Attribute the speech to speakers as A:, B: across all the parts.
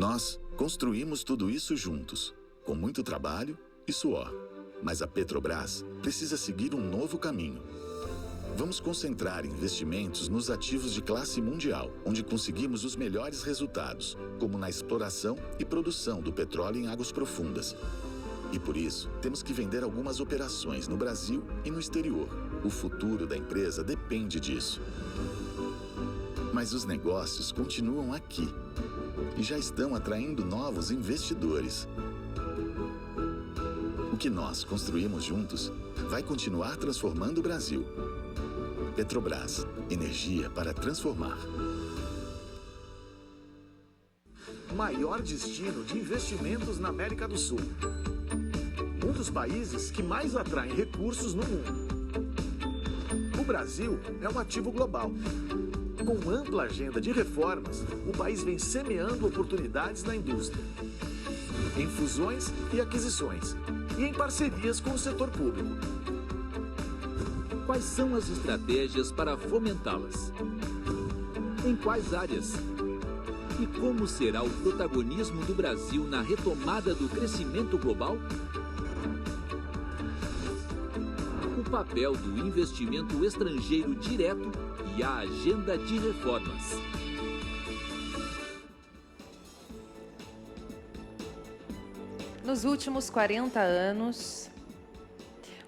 A: Nós construímos tudo isso juntos, com muito trabalho e suor. Mas a Petrobras precisa seguir um novo caminho. Vamos concentrar investimentos nos ativos de classe mundial, onde conseguimos os melhores resultados, como na exploração e produção do petróleo em águas profundas. E por isso, temos que vender algumas operações no Brasil e no exterior. O futuro da empresa depende disso. Mas os negócios continuam aqui e já estão atraindo novos investidores. O que nós construímos juntos vai continuar transformando o Brasil. Petrobras, energia para transformar.
B: Maior destino de investimentos na América do Sul. Um dos países que mais atraem recursos no mundo. O Brasil é um ativo global. Com ampla agenda de reformas, o país vem semeando oportunidades na indústria, em fusões e aquisições, e em parcerias com o setor público.
C: Quais são as estratégias para fomentá-las? Em quais áreas? E como será o protagonismo do Brasil na retomada do crescimento global? O papel do investimento estrangeiro direto e a agenda de reformas.
D: Nos últimos 40 anos,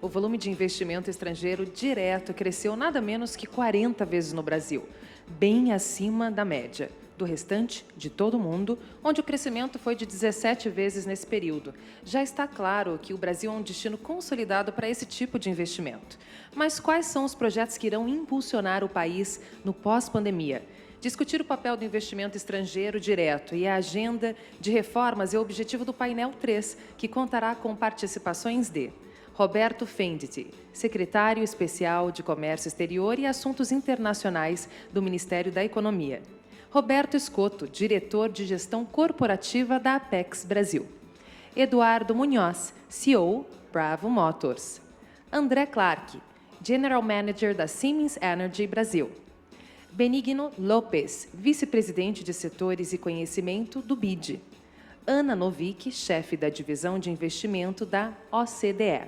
D: o volume de investimento estrangeiro direto cresceu nada menos que 40 vezes no Brasil, bem acima da média do restante de todo o mundo, onde o crescimento foi de 17 vezes nesse período. Já está claro que o Brasil é um destino consolidado para esse tipo de investimento. Mas quais são os projetos que irão impulsionar o país no pós-pandemia? Discutir o papel do investimento estrangeiro direto e a agenda de reformas é o objetivo do painel 3, que contará com participações de Roberto Fenditi, secretário especial de Comércio Exterior e Assuntos Internacionais do Ministério da Economia. Roberto Escoto, diretor de Gestão Corporativa da Apex Brasil. Eduardo Munhoz, CEO, Bravo Motors. André Clark, General Manager da Siemens Energy Brasil. Benigno Lopes, vice-presidente de Setores e Conhecimento do BID. Ana Novick, chefe da Divisão de Investimento da OCDE.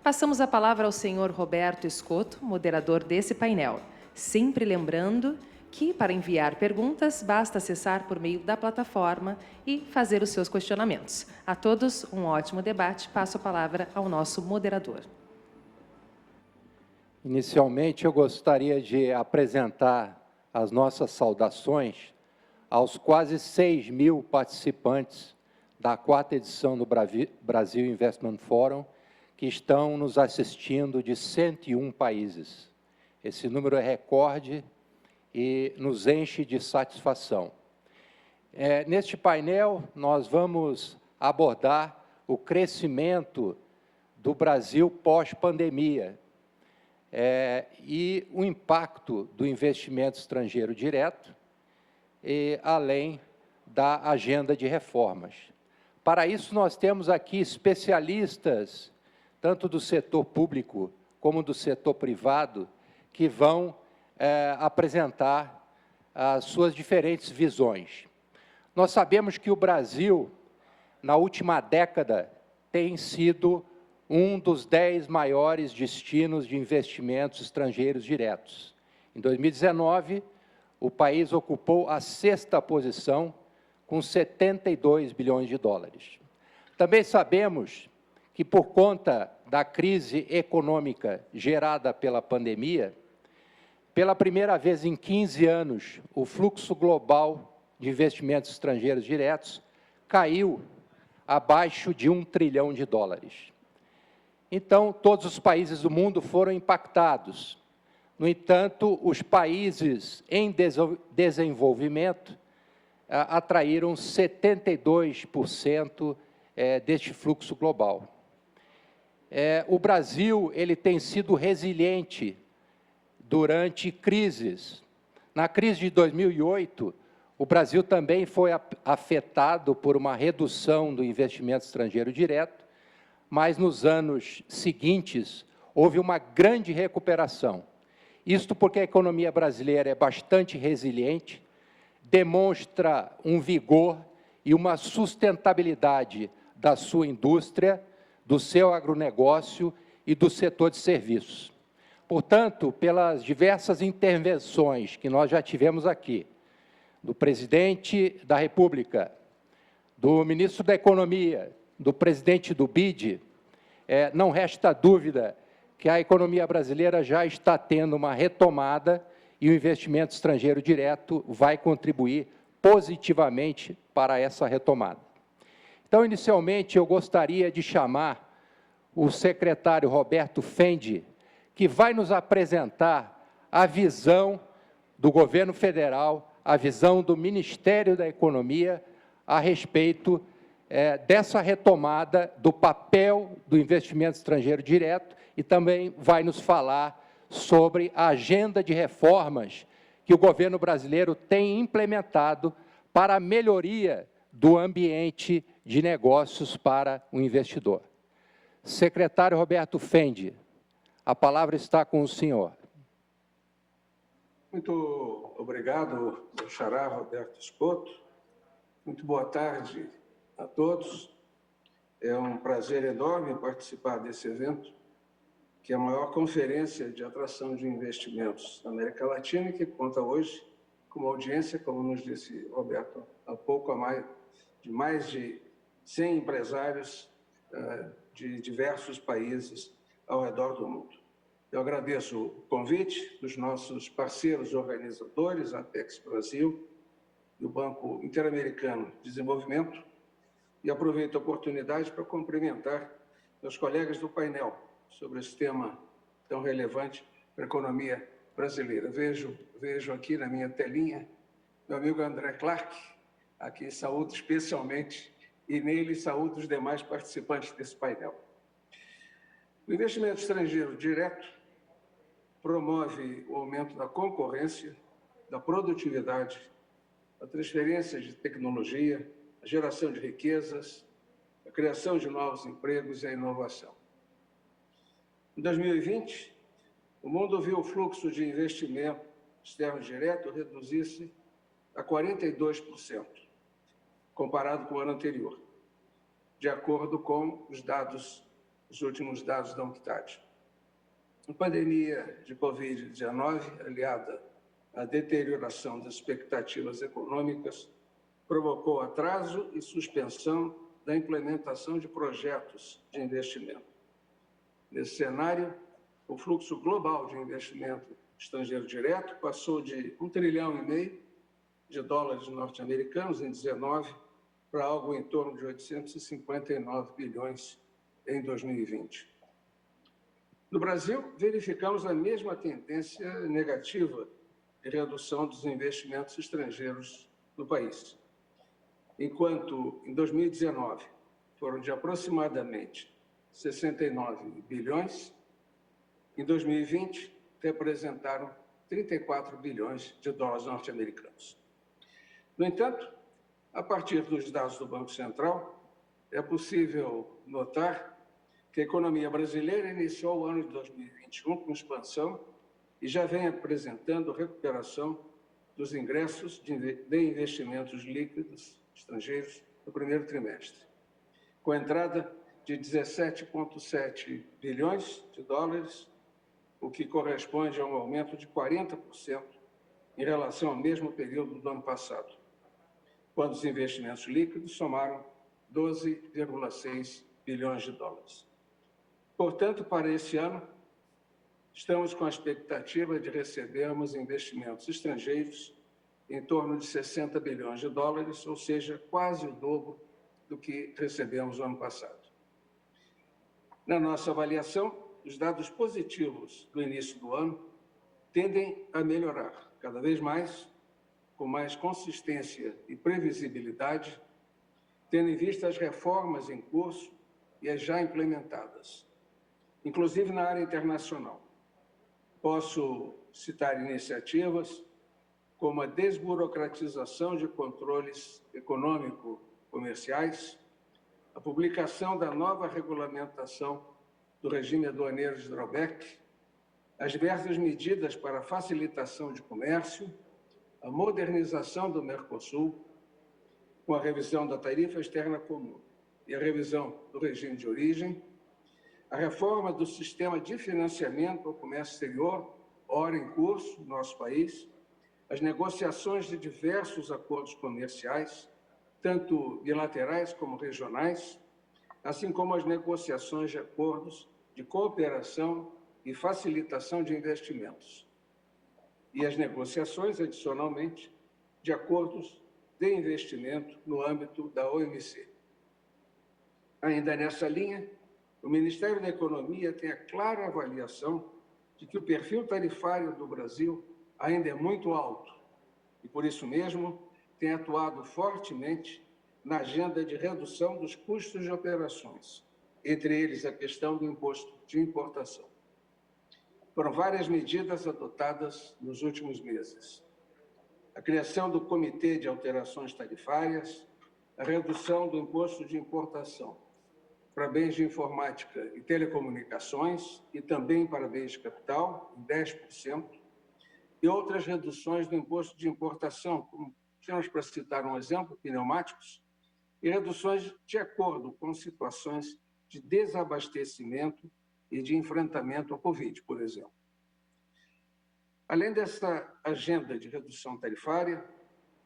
D: Passamos a palavra ao senhor Roberto Escoto, moderador desse painel. Sempre lembrando que, para enviar perguntas, basta acessar por meio da plataforma e fazer os seus questionamentos. A todos, um ótimo debate. Passo a palavra ao nosso moderador.
E: Inicialmente, eu gostaria de apresentar as nossas saudações aos quase 6.000 participantes da 4ª edição do Brasil Investment Forum, que estão nos assistindo de 101 países. Esse número é recorde e nos enche de satisfação. Neste painel, nós vamos abordar o crescimento do Brasil pós-pandemia e o impacto do investimento estrangeiro direto, além da agenda de reformas. Para isso, nós temos aqui especialistas, tanto do setor público como do setor privado, que vão apresentar as suas diferentes visões. Nós sabemos que o Brasil, na última década, tem sido um dos 10 maiores destinos de investimentos estrangeiros diretos. Em 2019, o país ocupou a 6ª posição, com 72 bilhões de dólares. Também sabemos que, por conta da crise econômica gerada pela pandemia, pela primeira vez em 15 anos, o fluxo global de investimentos estrangeiros diretos caiu abaixo de $1 trilhão. Então, todos os países do mundo foram impactados. No entanto, os países em desenvolvimento atraíram 72% deste fluxo global. O Brasil tem sido resiliente durante crises. Na crise de 2008, o Brasil também foi afetado por uma redução do investimento estrangeiro direto, mas nos anos seguintes houve uma grande recuperação. Isto porque a economia brasileira é bastante resiliente, demonstra um vigor e uma sustentabilidade da sua indústria, do seu agronegócio e do setor de serviços. Portanto, pelas diversas intervenções que nós já tivemos aqui, do presidente da República, do ministro da Economia, do presidente do BID, não resta dúvida que a economia brasileira já está tendo uma retomada e o investimento estrangeiro direto vai contribuir positivamente para essa retomada. Então, inicialmente, eu gostaria de chamar o secretário Roberto Fendi, que vai nos apresentar a visão do governo federal, a visão do Ministério da Economia a respeito dessa retomada do papel do investimento estrangeiro direto e também vai nos falar sobre a agenda de reformas que o governo brasileiro tem implementado para a melhoria do ambiente de negócios para o investidor. Secretário Roberto Fendi, a palavra está com o senhor.
F: Muito obrigado, meu xará Roberto Scotto. Muito boa tarde a todos. É um prazer enorme participar desse evento, que é a maior conferência de atração de investimentos na América Latina e que conta hoje com uma audiência, como nos disse Roberto há pouco, mais de 100 empresários de diversos países ao redor do mundo. Eu agradeço o convite dos nossos parceiros organizadores, a Apex Brasil e o Banco Interamericano de Desenvolvimento, e aproveito a oportunidade para cumprimentar meus colegas do painel sobre esse tema tão relevante para a economia brasileira. Vejo aqui na minha telinha meu amigo André Clark, a quem saúdo especialmente, e nele saúdo os demais participantes desse painel. O investimento estrangeiro direto promove o aumento da concorrência, da produtividade, a transferência de tecnologia, a geração de riquezas, a criação de novos empregos e a inovação. Em 2020, o mundo viu o fluxo de investimento externo direto reduzir-se a 42%, comparado com o ano anterior, de acordo com os últimos dados da UNCTAD. A pandemia de Covid-19, aliada à deterioração das expectativas econômicas, provocou atraso e suspensão da implementação de projetos de investimento. Nesse cenário, o fluxo global de investimento estrangeiro direto passou de $1,5 trilhão de dólares norte-americanos em 2019 para algo em torno de 859 bilhões em 2020. No Brasil, verificamos a mesma tendência negativa de redução dos investimentos estrangeiros no país. Enquanto em 2019 foram de aproximadamente 69 bilhões, em 2020 representaram 34 bilhões de dólares norte-americanos. No entanto, a partir dos dados do Banco Central, é possível notar que a economia brasileira iniciou o ano de 2021 com expansão e já vem apresentando recuperação dos ingressos de investimentos líquidos estrangeiros no primeiro trimestre, com a entrada de 17,7 bilhões de dólares, o que corresponde a um aumento de 40% em relação ao mesmo período do ano passado, quando os investimentos líquidos somaram 12,6 bilhões de dólares. Portanto, para esse ano, estamos com a expectativa de recebermos investimentos estrangeiros em torno de 60 bilhões de dólares, ou seja, quase o dobro do que recebemos no ano passado. Na nossa avaliação, os dados positivos do início do ano tendem a melhorar cada vez mais, com mais consistência e previsibilidade, tendo em vista as reformas em curso e as já implementadas, inclusive na área internacional. Posso citar iniciativas como a desburocratização de controles econômico-comerciais, a publicação da nova regulamentação do regime aduaneiro de drawback, as diversas medidas para a facilitação de comércio, a modernização do Mercosul, com a revisão da tarifa externa comum e a revisão do regime de origem, a reforma do sistema de financiamento ao comércio exterior, ora em curso no nosso país, as negociações de diversos acordos comerciais, tanto bilaterais como regionais, assim como as negociações de acordos de cooperação e facilitação de investimentos, e as negociações, adicionalmente, de acordos de investimento no âmbito da OMC. Ainda nessa linha, o Ministério da Economia tem a clara avaliação de que o perfil tarifário do Brasil ainda é muito alto e, por isso mesmo, tem atuado fortemente na agenda de redução dos custos de operações, entre eles a questão do imposto de importação. Foram várias medidas adotadas nos últimos meses. A criação do Comitê de Alterações Tarifárias, a redução do imposto de importação para bens de informática e telecomunicações e também para bens de capital, em 10%, e outras reduções do imposto de importação, como temos para citar um exemplo, pneumáticos, e reduções de acordo com situações de desabastecimento e de enfrentamento ao Covid, por exemplo. Além dessa agenda de redução tarifária,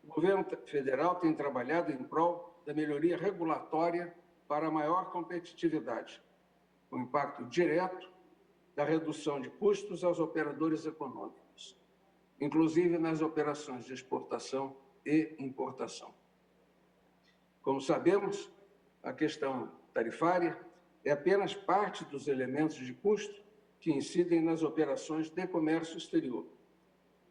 F: o governo federal tem trabalhado em prol da melhoria regulatória para a maior competitividade, com impacto direto da redução de custos aos operadores econômicos, inclusive nas operações de exportação e importação. Como sabemos, a questão tarifária é apenas parte dos elementos de custo que incidem nas operações de comércio exterior.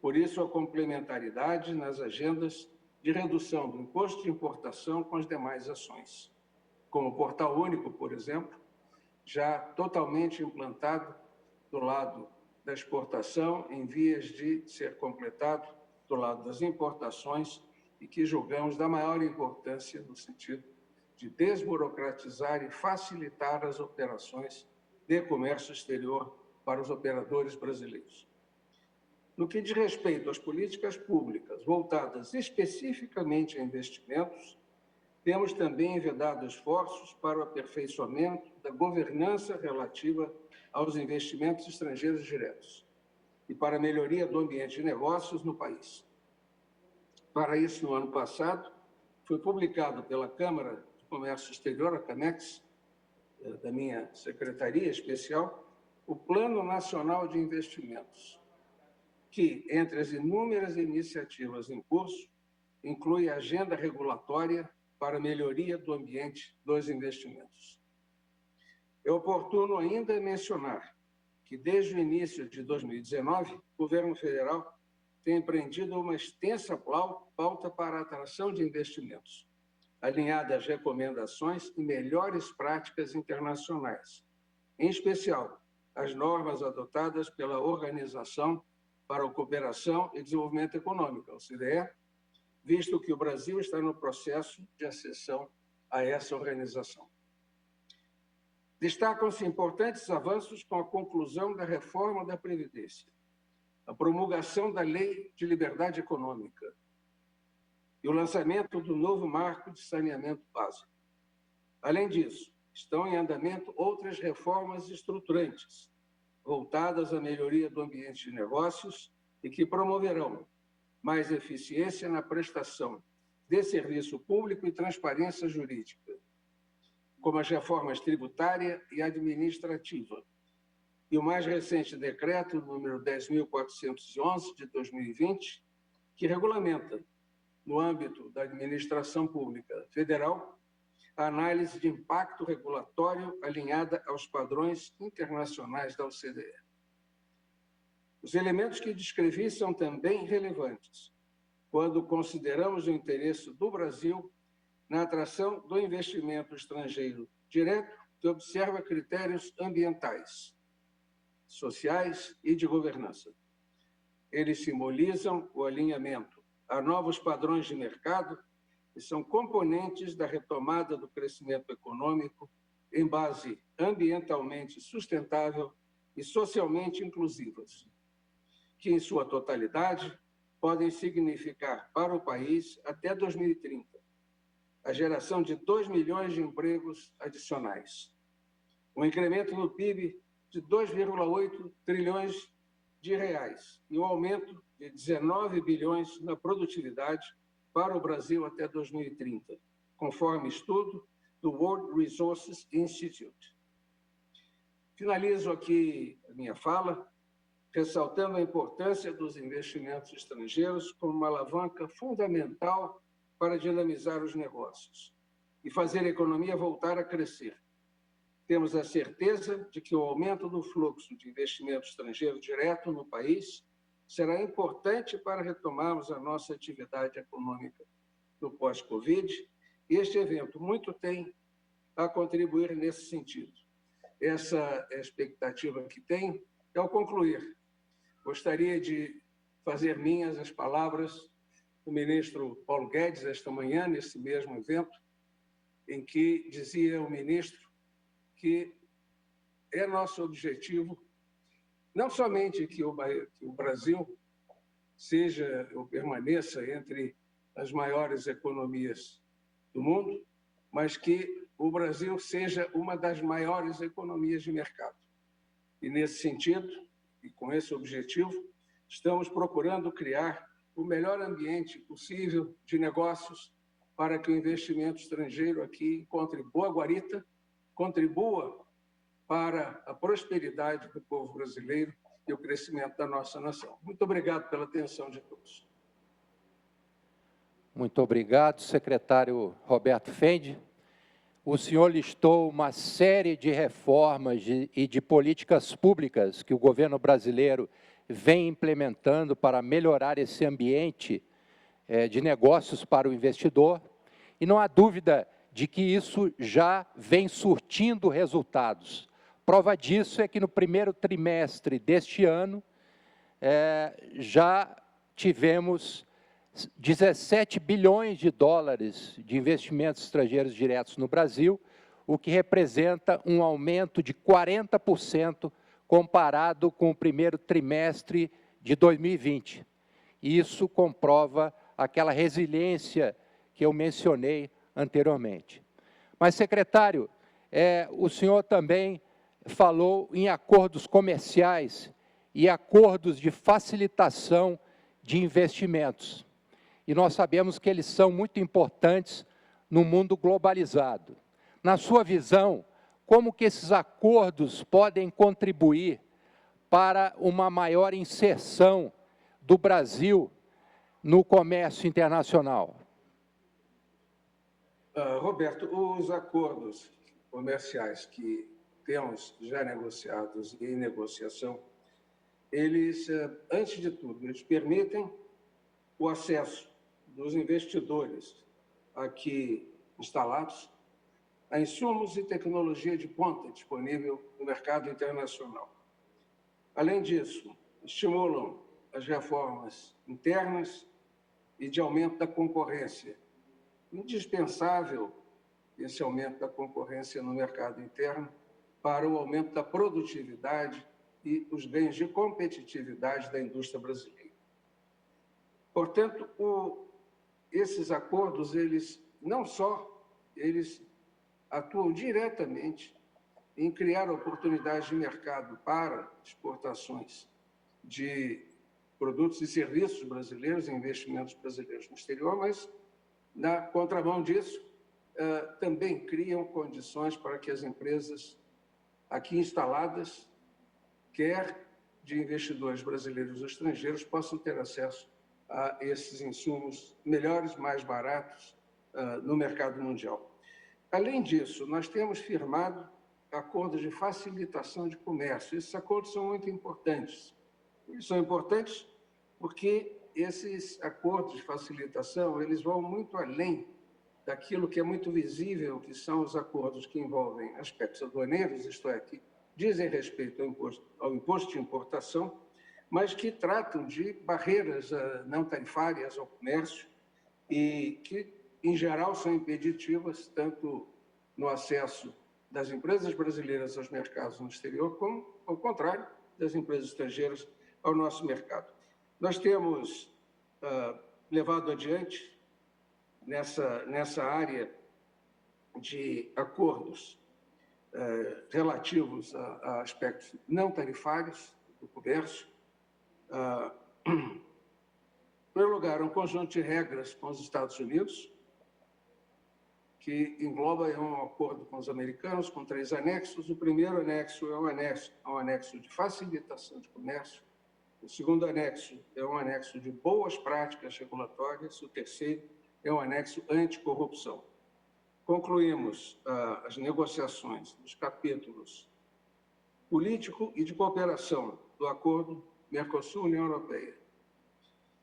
F: Por isso, a complementaridade nas agendas de redução do imposto de importação com as demais ações, como o Portal Único, por exemplo, já totalmente implantado do lado da exportação, em vias de ser completado do lado das importações e que julgamos da maior importância no sentido de desburocratizar e facilitar as operações de comércio exterior para os operadores brasileiros. No que diz respeito às políticas públicas voltadas especificamente a investimentos, temos também envidado esforços para o aperfeiçoamento da governança relativa aos investimentos estrangeiros diretos e para a melhoria do ambiente de negócios no país. Para isso, no ano passado, foi publicado pela Câmara de Comércio Exterior, a CAMEX, da minha secretaria especial, o Plano Nacional de Investimentos, que, entre as inúmeras iniciativas em curso, inclui a agenda regulatória para a melhoria do ambiente dos investimentos. É oportuno ainda mencionar que, desde o início de 2019, o governo federal tem empreendido uma extensa pauta para a atração de investimentos, alinhada às recomendações e melhores práticas internacionais, em especial as normas adotadas pela Organização para a Cooperação e Desenvolvimento Econômico, a OCDE, visto que o Brasil está no processo de acessão a essa organização. Destacam-se importantes avanços com a conclusão da reforma da Previdência, a promulgação da Lei de Liberdade Econômica e o lançamento do novo marco de saneamento básico. Além disso, estão em andamento outras reformas estruturantes, voltadas à melhoria do ambiente de negócios e que promoverão mais eficiência na prestação de serviço público e transparência jurídica, como as reformas tributária e administrativa, e o mais recente decreto, número 10.411, de 2020, que regulamenta, no âmbito da administração pública federal, a análise de impacto regulatório alinhada aos padrões internacionais da OCDE. Os elementos que descrevi são também relevantes quando consideramos o interesse do Brasil na atração do investimento estrangeiro direto que observa critérios ambientais, sociais e de governança. Eles simbolizam o alinhamento a novos padrões de mercado e são componentes da retomada do crescimento econômico em base ambientalmente sustentável e socialmente inclusivas, que, em sua totalidade, podem significar para o país, até 2030, a geração de 2 milhões de empregos adicionais, um incremento no PIB de 2,8 trilhões de reais e um aumento de 19 bilhões na produtividade para o Brasil até 2030, conforme estudo do World Resources Institute. Finalizo aqui a minha fala ressaltando a importância dos investimentos estrangeiros como uma alavanca fundamental para dinamizar os negócios e fazer a economia voltar a crescer. Temos a certeza de que o aumento do fluxo de investimento estrangeiro direto no país será importante para retomarmos a nossa atividade econômica no pós-Covid, e este evento muito tem a contribuir nesse sentido. Essa é a expectativa que tenho. Ao concluir, gostaria de fazer minhas as palavras do ministro Paulo Guedes esta manhã, nesse mesmo evento, em que dizia o ministro que é nosso objetivo não somente que o Brasil seja ou permaneça entre as maiores economias do mundo, mas que o Brasil seja uma das maiores economias de mercado. E, nesse sentido, e com esse objetivo, estamos procurando criar o melhor ambiente possível de negócios para que o investimento estrangeiro aqui encontre boa guarita, contribua para a prosperidade do povo brasileiro e o crescimento da nossa nação. Muito obrigado pela atenção de todos.
E: Muito obrigado, secretário Roberto Fendi. O senhor listou uma série de reformas e de políticas públicas que o governo brasileiro vem implementando para melhorar esse ambiente de negócios para o investidor, e não há dúvida de que isso já vem surtindo resultados. Prova disso é que no primeiro trimestre deste ano já tivemos 17 bilhões de dólares de investimentos estrangeiros diretos no Brasil, o que representa um aumento de 40% comparado com o primeiro trimestre de 2020. E isso comprova aquela resiliência que eu mencionei anteriormente. Mas, secretário, o senhor também falou em acordos comerciais e acordos de facilitação de investimentos. E nós sabemos que eles são muito importantes no mundo globalizado. Na sua visão, como que esses acordos podem contribuir para uma maior inserção do Brasil no comércio internacional?
F: Roberto, os acordos comerciais que temos já negociados e em negociação, eles, antes de tudo, eles permitem o acesso dos investidores aqui instalados a insumos e tecnologia de ponta disponível no mercado internacional. Além disso, estimulam as reformas internas e de aumento da concorrência. Indispensável esse aumento da concorrência no mercado interno para o aumento da produtividade e os ganhos de competitividade da indústria brasileira. Portanto, esses acordos, eles não só atuam diretamente em criar oportunidades de mercado para exportações de produtos e serviços brasileiros, investimentos brasileiros no exterior, mas, na contramão disso, também criam condições para que as empresas aqui instaladas, quer de investidores brasileiros ou estrangeiros, possam ter acesso a esses insumos melhores, mais baratos no mercado mundial. Além disso, nós temos firmado acordos de facilitação de comércio. Esses acordos são muito importantes. Eles são importantes porque esses acordos de facilitação, eles vão muito além daquilo que é muito visível, que são os acordos que envolvem aspectos aduaneiros, isto é, que dizem respeito ao imposto de importação, mas que tratam de barreiras não tarifárias ao comércio e que, em geral, são impeditivas tanto no acesso das empresas brasileiras aos mercados no exterior, como, ao contrário, das empresas estrangeiras ao nosso mercado. Nós temos levado adiante, nessa área, de acordos relativos a aspectos não tarifários do comércio. Em primeiro lugar, um conjunto de regras com os Estados Unidos, que engloba um acordo com os americanos, com 3 anexos. O primeiro anexo é um anexo de facilitação de comércio. O segundo anexo é um anexo de boas práticas regulatórias. O terceiro é um anexo anticorrupção. Concluímos as negociações dos capítulos político e de cooperação do acordo Mercosul-União Europeia.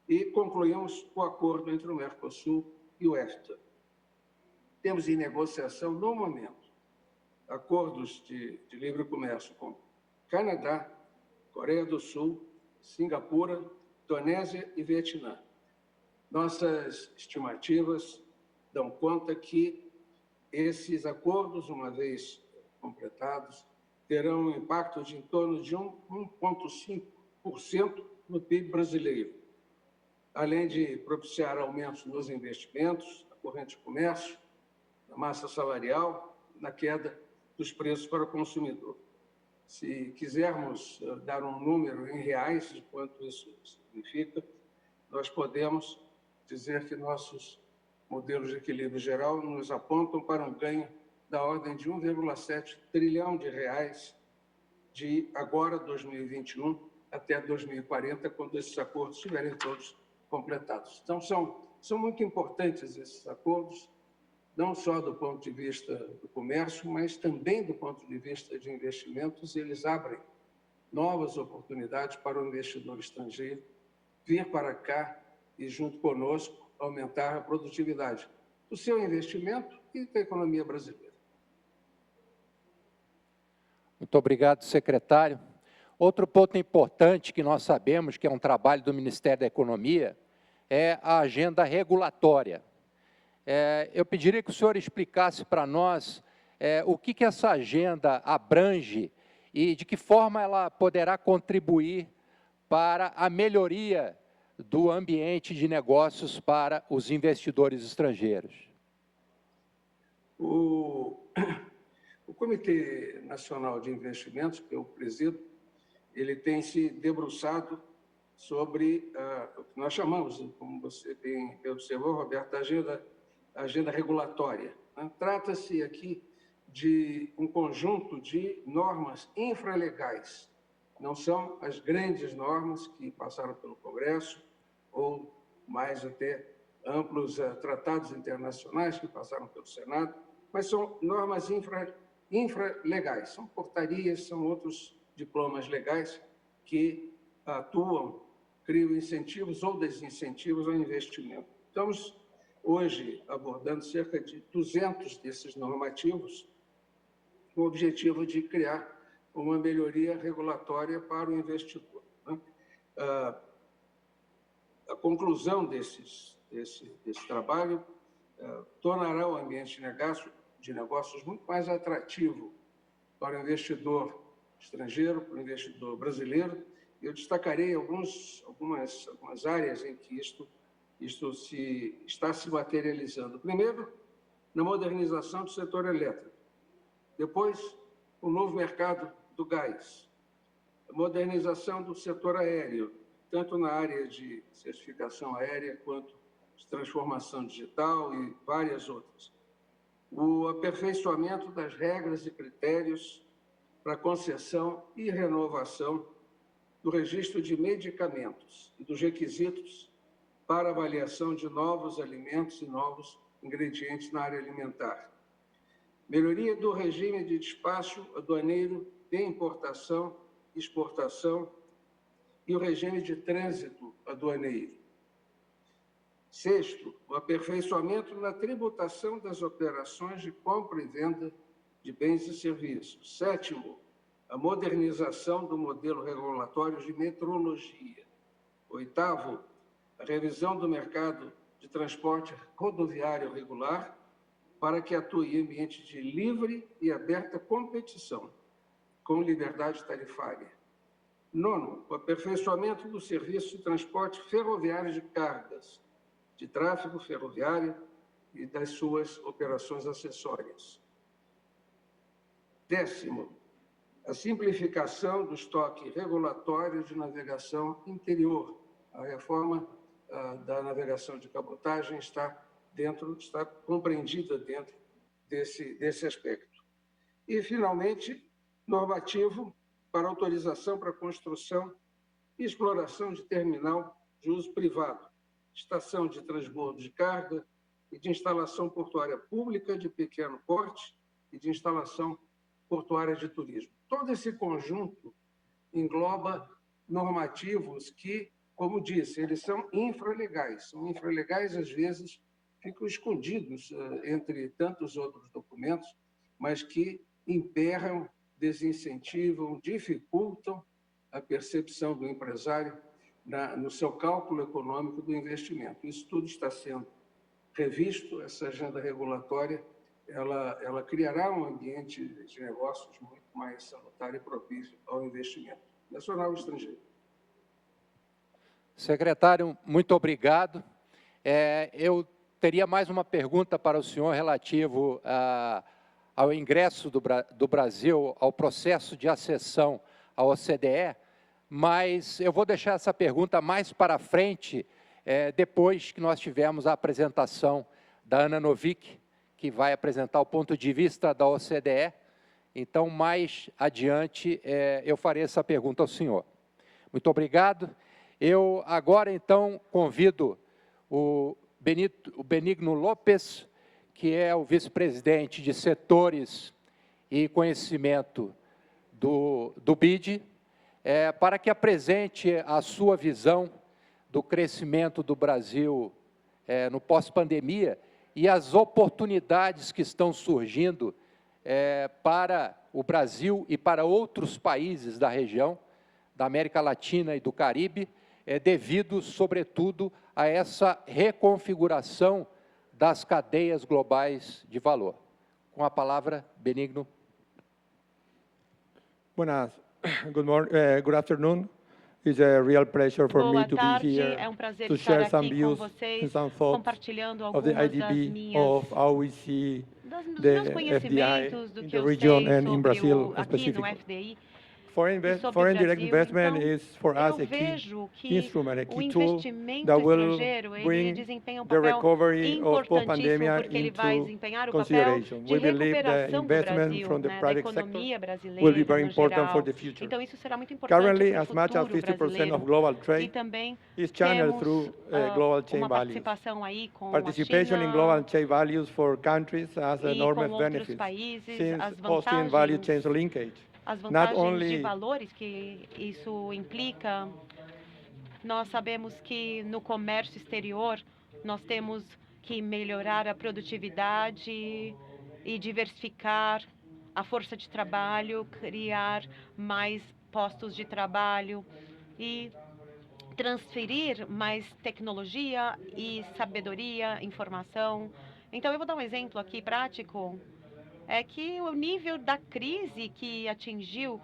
F: E concluímos o acordo entre o Mercosul e o EFTA. Temos em negociação, no momento, acordos de livre comércio com Canadá, Coreia do Sul, Singapura, Indonésia e Vietnã. Nossas estimativas dão conta que esses acordos, uma vez completados, terão um impacto de em torno de 1,5% no PIB brasileiro, além de propiciar aumentos nos investimentos, na corrente de comércio, na massa salarial, na queda dos preços para o consumidor. Se quisermos dar um número em reais de quanto isso significa, nós podemos dizer que nossos modelos de equilíbrio geral nos apontam para um ganho da ordem de 1,7 trilhão de reais de agora, 2021, até 2040, quando esses acordos estiverem todos completados. Então, são muito importantes esses acordos, não só do ponto de vista do comércio, mas também do ponto de vista de investimentos. Eles abrem novas oportunidades para o investidor estrangeiro vir para cá e, junto conosco, aumentar a produtividade do seu investimento e da economia brasileira.
E: Muito obrigado, secretário. Outro ponto importante que nós sabemos que é um trabalho do Ministério da Economia é a agenda regulatória. Eu pediria que o senhor explicasse para nós o que essa agenda abrange e de que forma ela poderá contribuir para a melhoria do ambiente de negócios para os investidores estrangeiros.
F: O Comitê Nacional de Investimentos, que eu presido, ele tem se debruçado sobre o que nós chamamos, como você bem observou, Roberto, a agenda regulatória. Trata-se aqui de um conjunto de normas infralegais. Não são as grandes normas que passaram pelo Congresso, ou mais até amplos tratados internacionais que passaram pelo Senado, mas são normas infralegais, são portarias, são outros diplomas legais que atuam, criam incentivos ou desincentivos ao investimento. Estamos hoje abordando cerca de 200 desses normativos com o objetivo de criar uma melhoria regulatória para o investidor. A conclusão desse trabalho tornará o ambiente de negócios muito mais atrativo para o investidor estrangeiro, para o investidor brasileiro. Eu destacarei algumas áreas em que isto está se materializando. Primeiro, na modernização do setor elétrico. Depois, o novo mercado do gás. A modernização do setor aéreo, tanto na área de certificação aérea quanto de transformação digital e várias outras. O aperfeiçoamento das regras e critérios para concessão e renovação do registro de medicamentos e dos requisitos para avaliação de novos alimentos e novos ingredientes na área alimentar. Melhoria do regime de despacho aduaneiro de importação e exportação e o regime de trânsito aduaneiro. Sexto, o aperfeiçoamento na tributação das operações de compra e venda de bens e serviços. Sétimo, a modernização do modelo regulatório de metrologia. Oitavo, a revisão do mercado de transporte rodoviário regular para que atue em ambiente de livre e aberta competição, com liberdade tarifária. Nono, o aperfeiçoamento do serviço de transporte ferroviário de cargas, de tráfego ferroviário e das suas operações acessórias. 10º, a simplificação do estoque regulatório de navegação interior. A reforma da navegação de cabotagem está compreendida dentro desse aspecto. E, finalmente, normativo para autorização para construção e exploração de terminal de uso privado, estação de transbordo de carga e de instalação portuária pública de pequeno porte e de instalação portuária de turismo. Todo esse conjunto engloba normativos que, como disse, eles são infralegais. São infralegais, às vezes, ficam escondidos entre tantos outros documentos, mas que emperram, desincentivam, dificultam a percepção do empresário no seu cálculo econômico do investimento. Isso tudo está sendo revisto, essa agenda regulatória, ela criará um ambiente de negócios muito mais salutar e propício ao investimento nacional e estrangeiro.
E: Secretário, muito obrigado. Eu teria mais uma pergunta para o senhor relativo ao ingresso do Brasil ao processo de acessão à OCDE, mas eu vou deixar essa pergunta mais para frente, depois que nós tivermos a apresentação da Ana Novick, que vai apresentar o ponto de vista da OCDE. Então, mais adiante, eu farei essa pergunta ao senhor. Muito obrigado. Eu agora, então, convido o Benigno Lopes, que é o vice-presidente de setores e conhecimento do BID, para que apresente a sua visão do crescimento do Brasil no pós-pandemia e as oportunidades que estão surgindo para o Brasil e para outros países da região, da América Latina e do Caribe, devido, sobretudo, a essa reconfiguração das cadeias globais de valor. Com a palavra, Benigno.
G: Good afternoon. It's a real pleasure for me to be here
H: é um prazer
G: to
H: estar
G: share some
H: aqui
G: views
H: com
G: and
H: vocês,
G: some thoughts
H: compartilhando
G: of the
H: algumas das
G: IDB,
H: minhas
G: of how we see
H: dos
G: the
H: meus conhecimentos,
G: FDI
H: do
G: in
H: que
G: the
H: eu
G: region
H: sei
G: and in
H: sobre
G: Brazil
H: aqui no
G: specifically.
H: FDI.
G: Foreign direct investment
H: Então,
G: is for us
H: eu
G: a key
H: vejo que
G: instrument, a
H: o
G: key tool
H: investimento
G: that will
H: estrangeiro ele
G: bring
H: desempenha um
G: the
H: papel
G: recovery of
H: importantíssimo
G: post-pandemia
H: porque ele vai
G: into
H: desempenhar o papel
G: consideration.
H: de
G: We believe the
H: recuperação do
G: investment
H: Brasil,
G: from the
H: da
G: private sector
H: economia
G: will be
H: brasileira
G: very
H: no
G: important
H: geral.
G: for the future.
H: Então isso será muito importante
G: Currently,
H: para o
G: as much as
H: futuro
G: 50%
H: brasileiro.
G: of global
H: E
G: trade
H: também
G: is channeled
H: temos
G: through global chain
H: uma
G: values.
H: participação aí com
G: Participation
H: a
G: in
H: China
G: global chain values for countries has
H: e
G: enormous
H: com outros
G: benefits,
H: países,
G: since
H: as
G: hosting value
H: vantagens,
G: chains linkage.
H: as
G: Not
H: vantagens de
G: only
H: valores que isso implica. Nós sabemos que no comércio exterior nós temos que melhorar a produtividade e diversificar a força de trabalho, criar mais postos de trabalho e transferir mais tecnologia e sabedoria, informação. Então, eu vou dar um exemplo aqui prático, é que o nível da crise que atingiu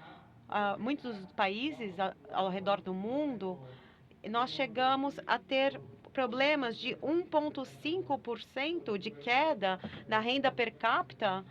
H: muitos países ao redor do mundo, nós chegamos a ter problemas de 1,5% de queda na renda per capita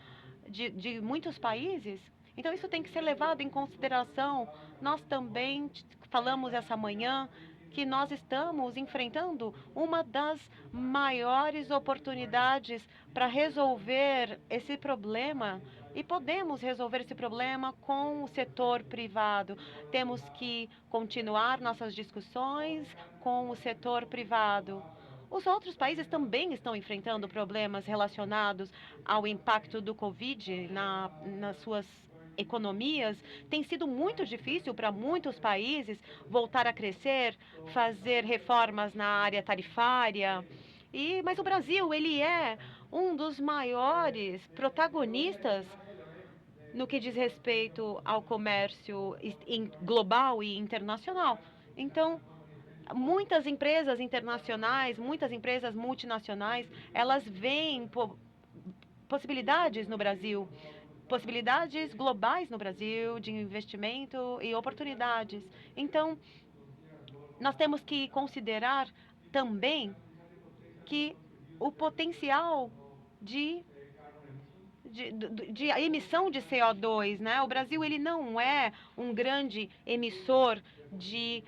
H: de muitos países. Então, isso tem que ser levado em consideração. Nós também falamos essa manhã que nós estamos enfrentando uma das maiores oportunidades para resolver esse problema. E podemos resolver esse problema com o setor privado. Temos que continuar nossas discussões com o setor privado. Os outros países também estão enfrentando problemas relacionados ao impacto do Covid nas suas economias. Tem sido muito difícil para muitos países voltar a crescer, fazer reformas na área tarifária. Mas o Brasil, ele é um dos maiores protagonistas no que diz respeito ao comércio global e internacional. Então, muitas empresas internacionais, muitas empresas multinacionais, elas veem possibilidades no Brasil, possibilidades globais no Brasil de investimento e oportunidades. Então, nós temos que considerar também que o potencial de emissão de CO2, né? O Brasil ele não é um grande emissor de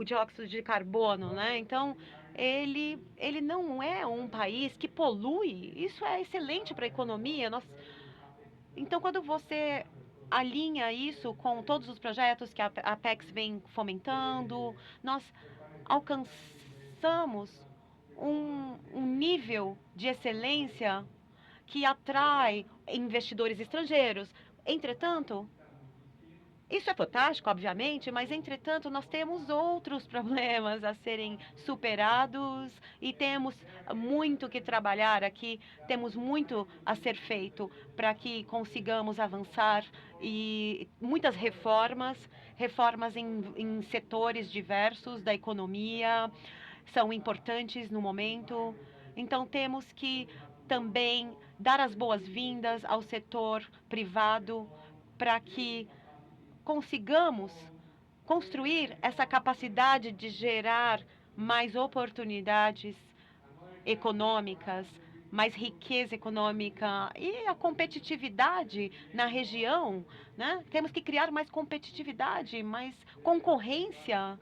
H: dióxido de carbono, né? Então ele não é um país que polui. Isso é excelente para a economia. Então, quando você alinha isso com todos os projetos que a Apex vem fomentando, nós alcançamos um nível de excelência que atrai investidores estrangeiros. Entretanto, isso é fantástico, obviamente, mas, entretanto, nós temos outros problemas a serem superados e temos muito que trabalhar aqui, temos muito a ser feito para que consigamos avançar e muitas reformas em setores diversos da economia são importantes no momento. Então, temos que também dar as boas-vindas ao setor privado para que consigamos construir essa capacidade de gerar mais oportunidades econômicas, mais riqueza econômica e a competitividade na região, né? Temos que criar mais competitividade, mais concorrência,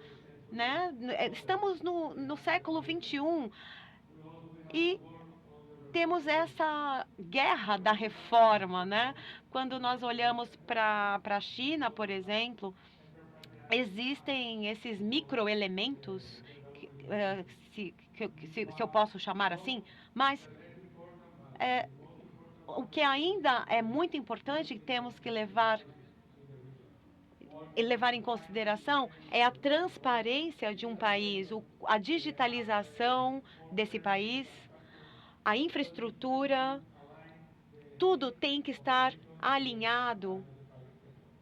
H: né? Estamos no século XXI e temos essa guerra da reforma, né? Quando nós olhamos para a China, por exemplo, existem esses microelementos, se eu posso chamar assim, mas o que ainda é muito importante que temos que levar em consideração é a transparência de um país, a digitalização desse país, a infraestrutura, tudo tem que estar alinhado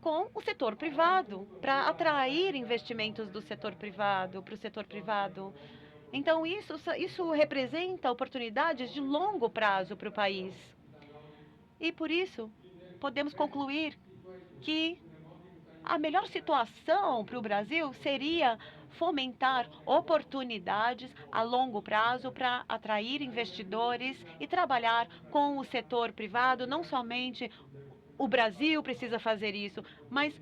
H: com o setor privado, para atrair investimentos do setor privado, para o setor privado. Então, isso representa oportunidades de longo prazo para o país. E, por isso, podemos concluir que a melhor situação para o Brasil seria fomentar oportunidades a longo prazo para atrair investidores e trabalhar com o setor privado. Não somente o Brasil precisa fazer isso, mas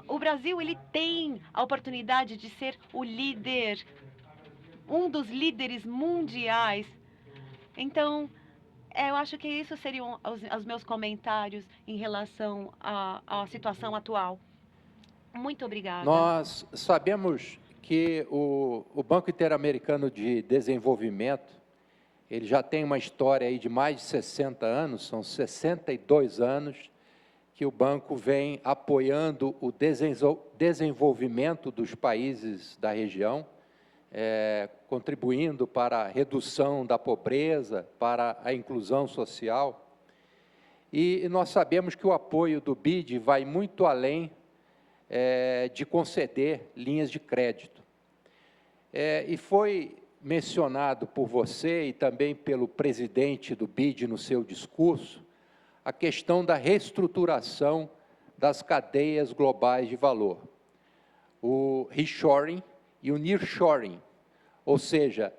H: o Brasil ele tem a oportunidade de ser o líder, um dos líderes mundiais. Então, eu acho que isso seriam os meus comentários em relação à situação atual. Muito obrigada.
E: Nós sabemos que o Banco Interamericano de Desenvolvimento, ele já tem uma história aí de mais de 60 anos, são 62 anos que o banco vem apoiando o desenvolvimento dos países da região, contribuindo para a redução da pobreza, para a inclusão social. E nós sabemos que o apoio do BID vai muito além de conceder linhas de crédito. E foi mencionado por você e também pelo presidente do BID no seu discurso, a questão da reestruturação das cadeias globais de valor, o reshoring e o nearshoring, ou seja,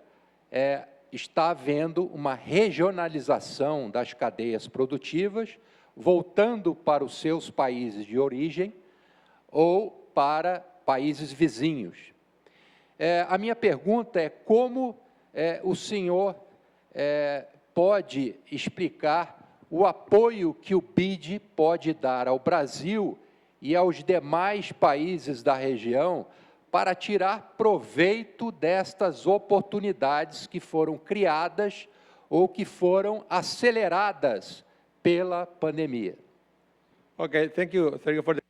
E: está havendo uma regionalização das cadeias produtivas, voltando para os seus países de origem ou para países vizinhos. A minha pergunta é como o senhor pode explicar o apoio que o BID pode dar ao Brasil e aos demais países da região para tirar proveito destas oportunidades que foram criadas ou que foram aceleradas pela pandemia.
G: Okay, thank you for the...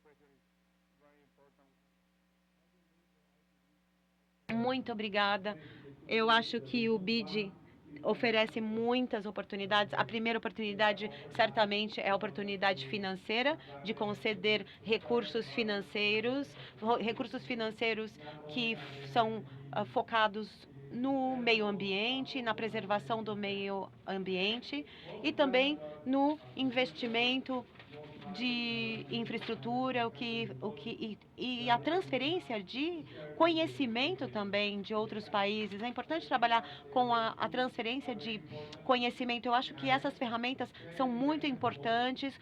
H: Muito obrigada. Eu acho que o BID oferece muitas oportunidades. A primeira oportunidade, certamente, é a oportunidade financeira, de conceder recursos financeiros que são focados no meio ambiente, na preservação do meio ambiente e também no investimento de infraestrutura, o que e a transferência de conhecimento também de outros países. É importante trabalhar com a transferência de conhecimento. Eu acho que essas ferramentas são muito importantes.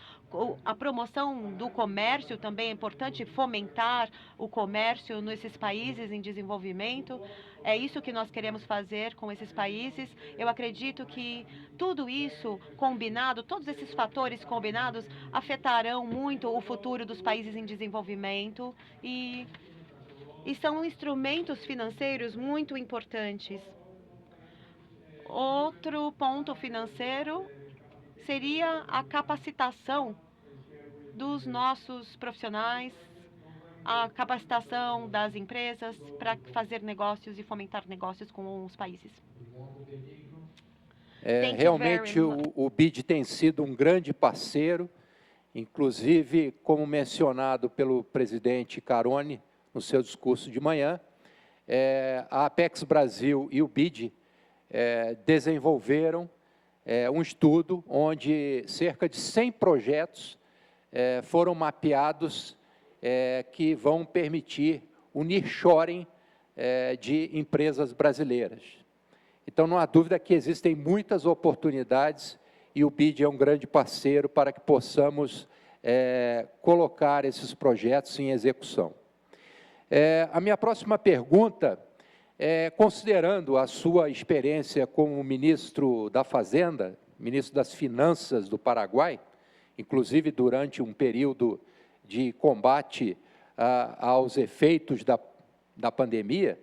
H: A promoção do comércio também é importante, fomentar o comércio nesses países em desenvolvimento. É isso que nós queremos fazer com esses países. Eu acredito que tudo isso combinado, todos esses fatores combinados, afetarão muito o futuro dos países em desenvolvimento e são instrumentos financeiros muito importantes. Outro ponto financeiro seria a capacitação dos nossos profissionais, a capacitação das empresas para fazer negócios e fomentar negócios com os países.
E: Realmente o BID tem sido um grande parceiro, inclusive, como mencionado pelo presidente Carone no seu discurso de manhã, a Apex Brasil e o BID desenvolveram um estudo onde cerca de 100 projetos foram mapeados que vão permitir o nearshoring de empresas brasileiras. Então, não há dúvida que existem muitas oportunidades e o BID é um grande parceiro para que possamos colocar esses projetos em execução. A minha próxima pergunta considerando a sua experiência como ministro da Fazenda, ministro das Finanças do Paraguai, inclusive durante um período de combate aos efeitos da pandemia,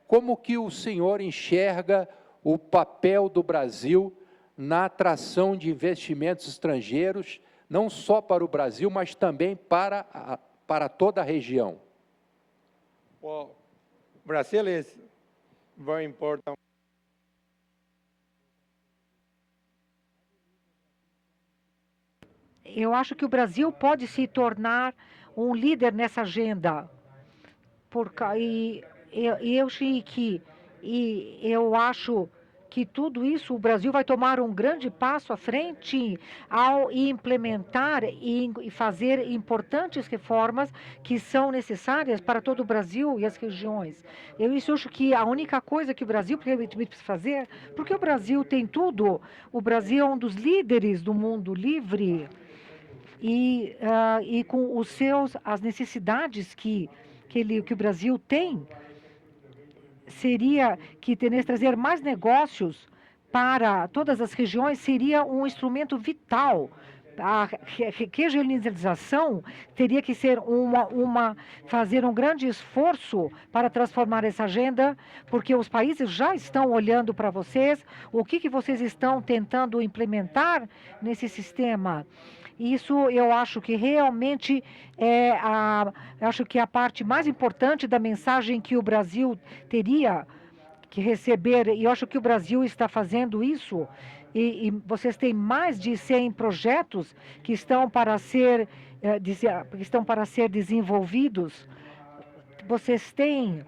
E: como que o senhor enxerga o papel do Brasil na atração de investimentos estrangeiros, não só para o Brasil, mas também para toda a região?
G: Well, Brazil is very important.
I: Eu acho que o Brasil pode se tornar um líder nessa agenda. Eu acho que tudo isso, o Brasil vai tomar um grande passo à frente ao implementar e fazer importantes reformas que são necessárias para todo o Brasil e as regiões. Eu acho que a única coisa que o Brasil precisa fazer, porque o Brasil tem tudo, o Brasil é um dos líderes do mundo livre, e com as necessidades que o Brasil tem, seria que trazer mais negócios para todas as regiões seria um instrumento vital. A regionalização teria que ser fazer um grande esforço para transformar essa agenda, porque os países já estão olhando para vocês, o que vocês estão tentando implementar nesse sistema. Isso eu acho que realmente acho que a parte mais importante da mensagem que o Brasil teria que receber, e eu acho que o Brasil está fazendo isso, e vocês têm mais de 100 projetos que estão para ser desenvolvidos. Vocês têm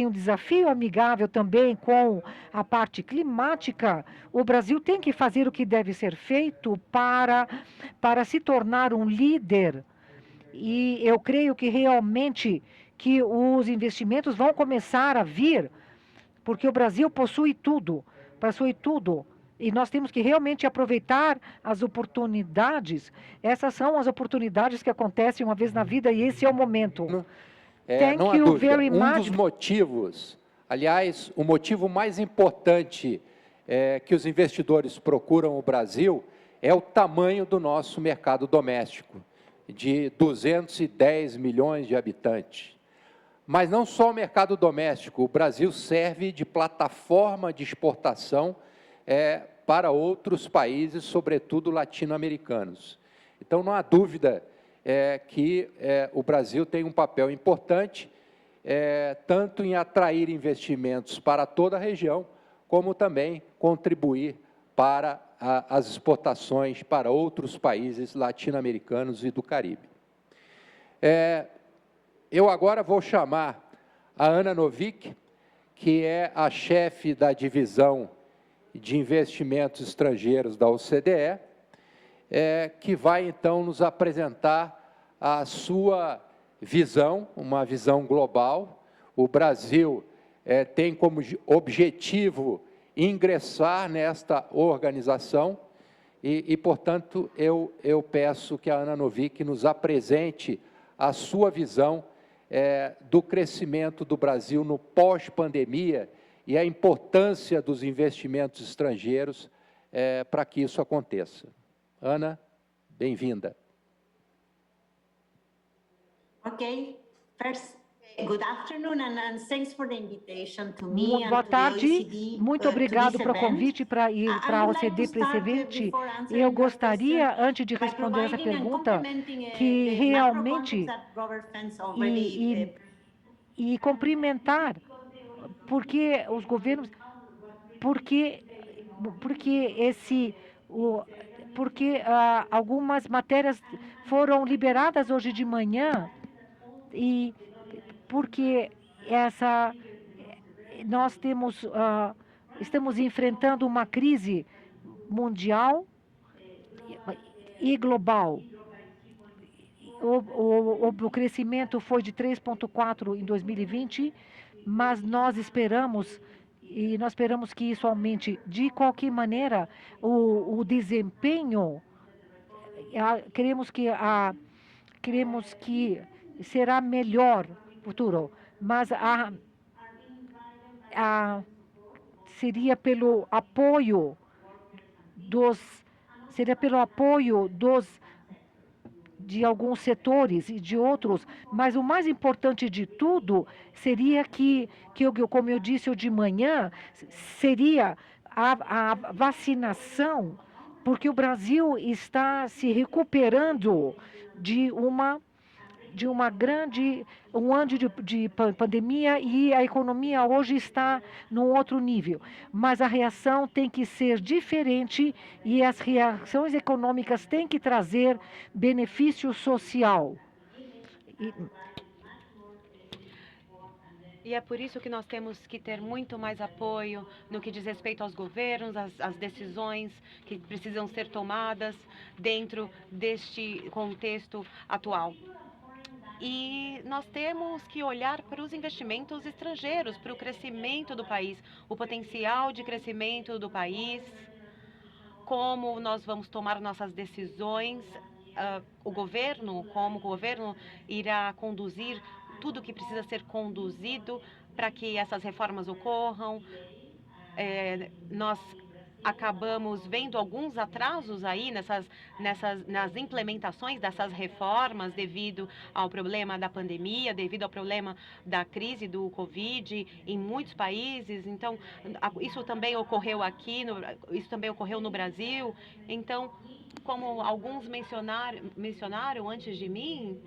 I: um desafio amigável também com a parte climática. O Brasil tem que fazer o que deve ser feito para se tornar um líder. E eu creio que realmente que os investimentos vão começar a vir, porque o Brasil possui tudo. E nós temos que realmente aproveitar as oportunidades. Essas são as oportunidades que acontecem uma vez na vida e esse é o momento.
E: Não há dúvida. Um dos motivos, aliás, o motivo mais importante que os investidores procuram o Brasil é o tamanho do nosso mercado doméstico, de 210 milhões de habitantes. Mas não só o mercado doméstico, o Brasil serve de plataforma de exportação para outros países, sobretudo latino-americanos. Então, não há dúvida que o Brasil tem um papel importante, tanto em atrair investimentos para toda a região, como também contribuir para as exportações para outros países latino-americanos e do Caribe. Eu agora vou chamar a Ana Novick, que é a chefe da divisão de investimentos estrangeiros da OCDE. que vai, então, nos apresentar a sua visão, uma visão global. O Brasil tem como objetivo ingressar nesta organização e portanto, eu peço que a Ana Novick nos apresente a sua visão do crescimento do Brasil no pós-pandemia e a importância dos investimentos estrangeiros para que isso aconteça. Ana, bem-vinda.
J: Ok. First, good afternoon and thanks for the invitation to me.
I: Boa tarde, muito obrigado pelo convite para ir para a OCDE, para esse evento. Eu gostaria, antes de responder essa pergunta, que realmente e cumprimentar porque os governos, porque algumas matérias foram liberadas hoje de manhã e porque nós estamos enfrentando uma crise mundial e global. O crescimento foi de 3,4% em 2020, mas nós esperamos que isso aumente. De qualquer maneira, o desempenho, queremos que será melhor no futuro, mas seria pelo apoio de alguns setores e de outros, mas o mais importante de tudo seria que como eu disse de manhã, seria a vacinação, porque o Brasil está se recuperando de um ano de pandemia e a economia hoje está num outro nível. Mas a reação tem que ser diferente e as reações econômicas têm que trazer benefício social.
H: E é por isso que nós temos que ter muito mais apoio no que diz respeito aos governos, às decisões que precisam ser tomadas dentro deste contexto atual. E nós temos que olhar para os investimentos estrangeiros, para o crescimento do país, o potencial de crescimento do país, como nós vamos tomar nossas decisões, como o governo irá conduzir tudo o que precisa ser conduzido para que essas reformas ocorram. Nós acabamos vendo alguns atrasos aí nas implementações dessas reformas devido ao problema da pandemia, devido ao problema da crise do Covid em muitos países. Então, isso também ocorreu isso também ocorreu no Brasil. Então, como alguns mencionaram antes de mim,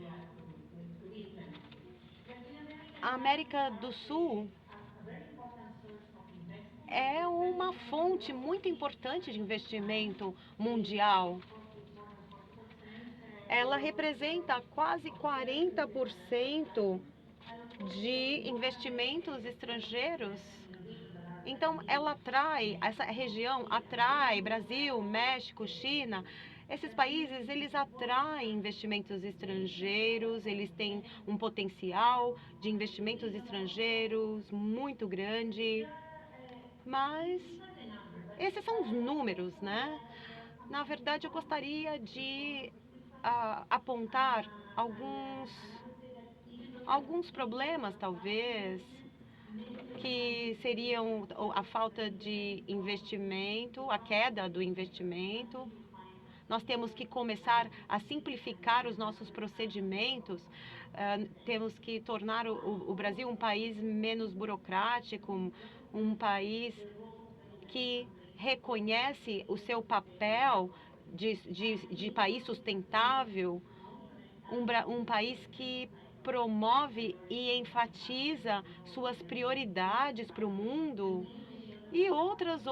H: a América do Sul é uma fonte muito importante de investimento mundial. Ela representa quase 40% de investimentos estrangeiros. Então, essa região atrai Brasil, México, China. Esses países, eles atraem investimentos estrangeiros, eles têm um potencial de investimentos estrangeiros muito grande. Mas esses são os números, né? Na verdade, eu gostaria de apontar alguns problemas, talvez, que seriam a falta de investimento, a queda do investimento. Nós temos que começar a simplificar os nossos procedimentos, temos que tornar o Brasil um país menos burocrático, um país que reconhece o seu papel de país sustentável, um país que promove e enfatiza suas prioridades para o mundo e outras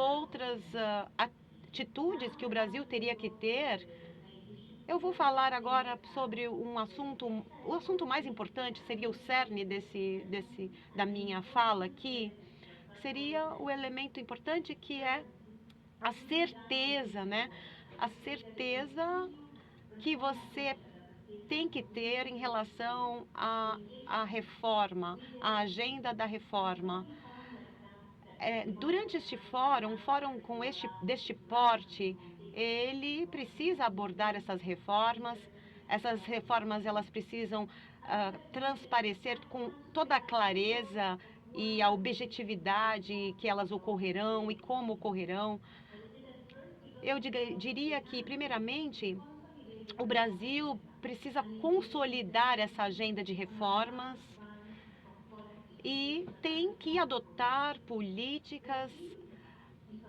H: atitudes que o Brasil teria que ter. Eu vou falar agora sobre o assunto mais importante, seria o cerne da minha fala aqui, seria o elemento importante que é a certeza, né? a certeza que você tem que ter em relação à reforma, à agenda da reforma. Durante este fórum, um fórum deste porte, ele precisa abordar essas reformas. Essas reformas elas precisam transparecer com toda a clareza e a objetividade que elas ocorrerão e como ocorrerão. Eu diria que, primeiramente, o Brasil precisa consolidar essa agenda de reformas e tem que adotar políticas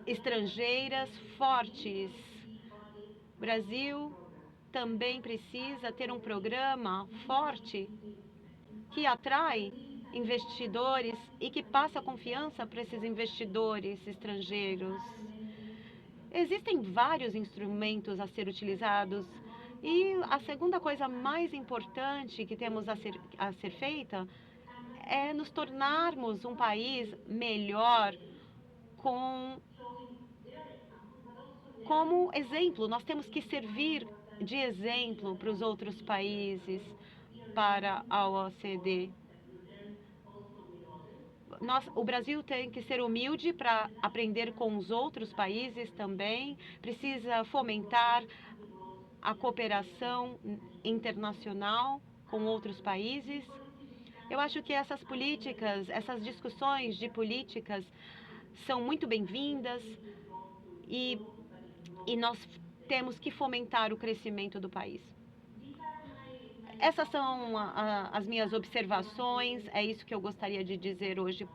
H: estrangeiras fortes. O Brasil também precisa ter um programa forte que atrai investidores e que passa confiança para esses investidores estrangeiros. Existem vários instrumentos a ser utilizados e a segunda coisa mais importante que temos a ser feita é nos tornarmos um país melhor como exemplo. Nós temos que servir de exemplo para os outros países, para a OCDE. O Brasil tem que ser humilde para aprender com os outros países também, precisa fomentar a cooperação internacional com outros países. Eu acho que essas políticas, essas discussões de políticas são muito bem-vindas e nós temos que fomentar o crescimento do país. Essas são as minhas observações, é isso que eu gostaria de dizer hoje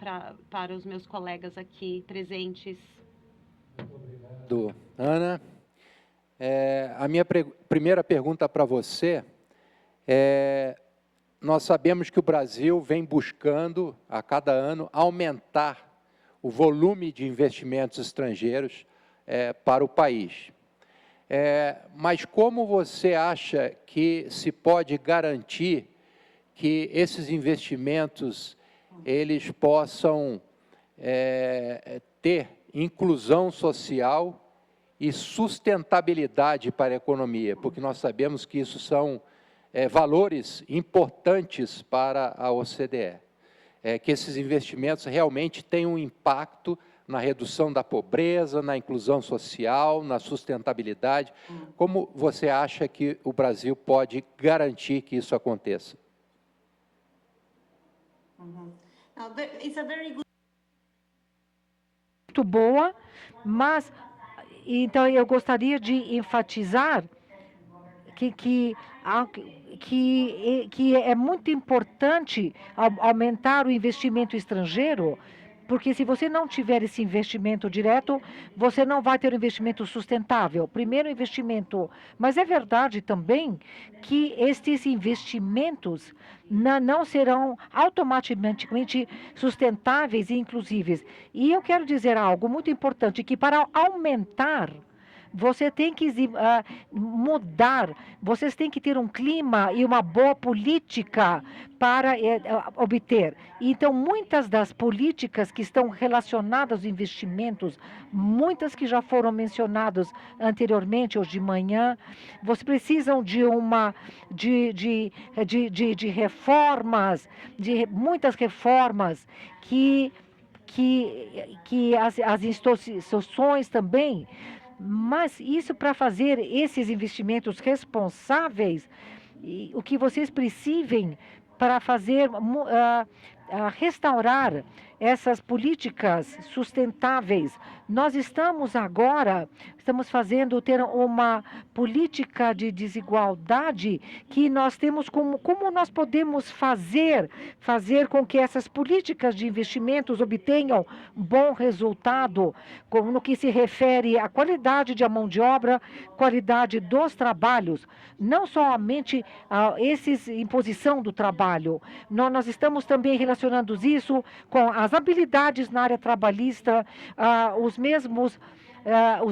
H: para os meus colegas aqui presentes.
E: Obrigado, Ana. A minha primeira pergunta para você nós sabemos que o Brasil vem buscando, a cada ano, aumentar o volume de investimentos estrangeiros para o país. Mas como você acha que se pode garantir que esses investimentos eles possam ter inclusão social e sustentabilidade para a economia? Porque nós sabemos que isso são valores importantes para a OCDE. Que esses investimentos realmente tenham um impacto na redução da pobreza, na inclusão social, na sustentabilidade. Como você acha que o Brasil pode garantir que isso aconteça?
I: Muito boa, mas então eu gostaria de enfatizar que é muito importante aumentar o investimento estrangeiro, porque se você não tiver esse investimento direto, você não vai ter um investimento sustentável. Primeiro investimento, mas é verdade também que estes investimentos não serão automaticamente sustentáveis e inclusíveis. E eu quero dizer algo muito importante, que para aumentar, você tem que mudar, vocês têm que ter um clima e uma boa política para obter. Então, muitas das políticas que estão relacionadas aos investimentos, muitas que já foram mencionadas anteriormente, hoje de manhã, vocês precisam de reformas, de muitas reformas que as instituições também. Mas isso, para fazer esses investimentos responsáveis, o que vocês precisem para fazer, restaurar essas políticas sustentáveis. Nós estamos ter uma política de desigualdade que nós temos como nós podemos fazer com que essas políticas de investimentos obtenham bom resultado, como no que se refere à qualidade da mão de obra, qualidade dos trabalhos, não somente imposição do trabalho. Nós estamos também relacionando isso com as habilidades na área trabalhista, os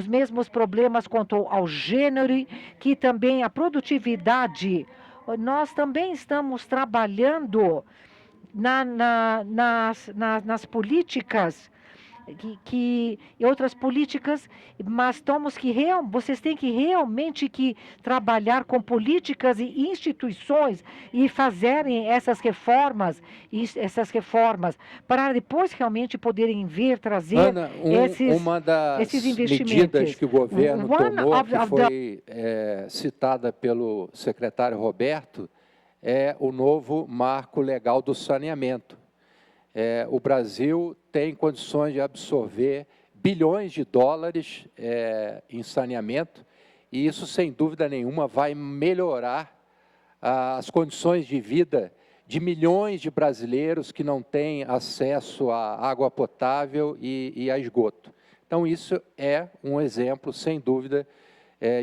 I: mesmos problemas quanto ao gênero, que também a produtividade. Nós também estamos trabalhando nas políticas e outras políticas, mas vocês têm que realmente trabalhar com políticas e instituições e fazerem essas reformas para depois realmente poderem trazer
E: Ana, uma das
I: esses investimentos.
E: medidas que o governo tomou, que foi citada pelo secretário Roberto, é o novo marco legal do saneamento. O Brasil tem condições de absorver bilhões de dólares em saneamento, e isso, sem dúvida nenhuma, vai melhorar as condições de vida de milhões de brasileiros que não têm acesso à água potável e a esgoto. Então, isso é um exemplo, sem dúvida,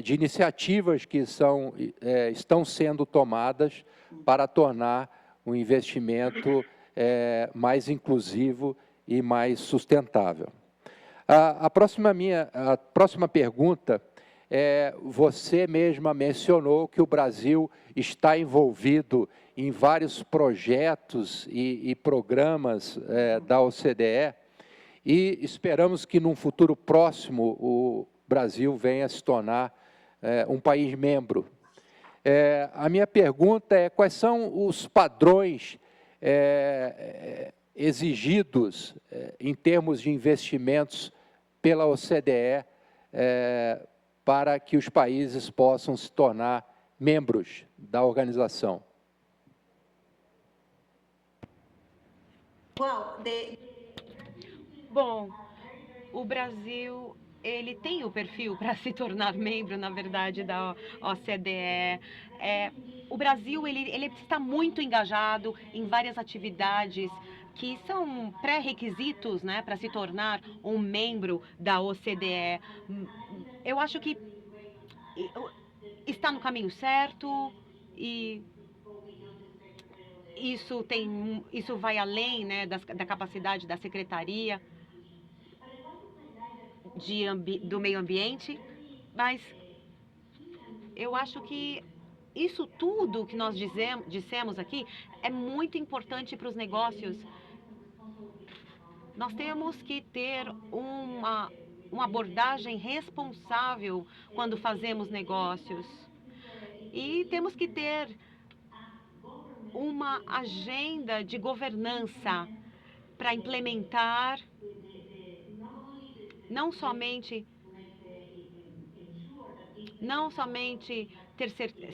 E: de iniciativas que estão sendo tomadas para tornar o investimento mais inclusivo e mais sustentável. A próxima pergunta você mesma mencionou que o Brasil está envolvido em vários projetos e programas da OCDE, e esperamos que, num futuro próximo, o Brasil venha a se tornar um país membro. A minha pergunta é: quais são os padrões exigidos em termos de investimentos pela OCDE para que os países possam se tornar membros da organização?
H: Bom, o Brasil, ele tem o perfil para se tornar membro, na verdade, da OCDE. O Brasil, ele está muito engajado em várias atividades que são pré-requisitos, né, para se tornar um membro da OCDE. Eu acho que está no caminho certo, e isso vai além, né, da capacidade da Secretaria do Meio Ambiente, mas eu acho que isso tudo que nós dissemos aqui é muito importante para os negócios. Nós temos que ter uma abordagem responsável quando fazemos negócios. E temos que ter uma agenda de governança para implementar não somente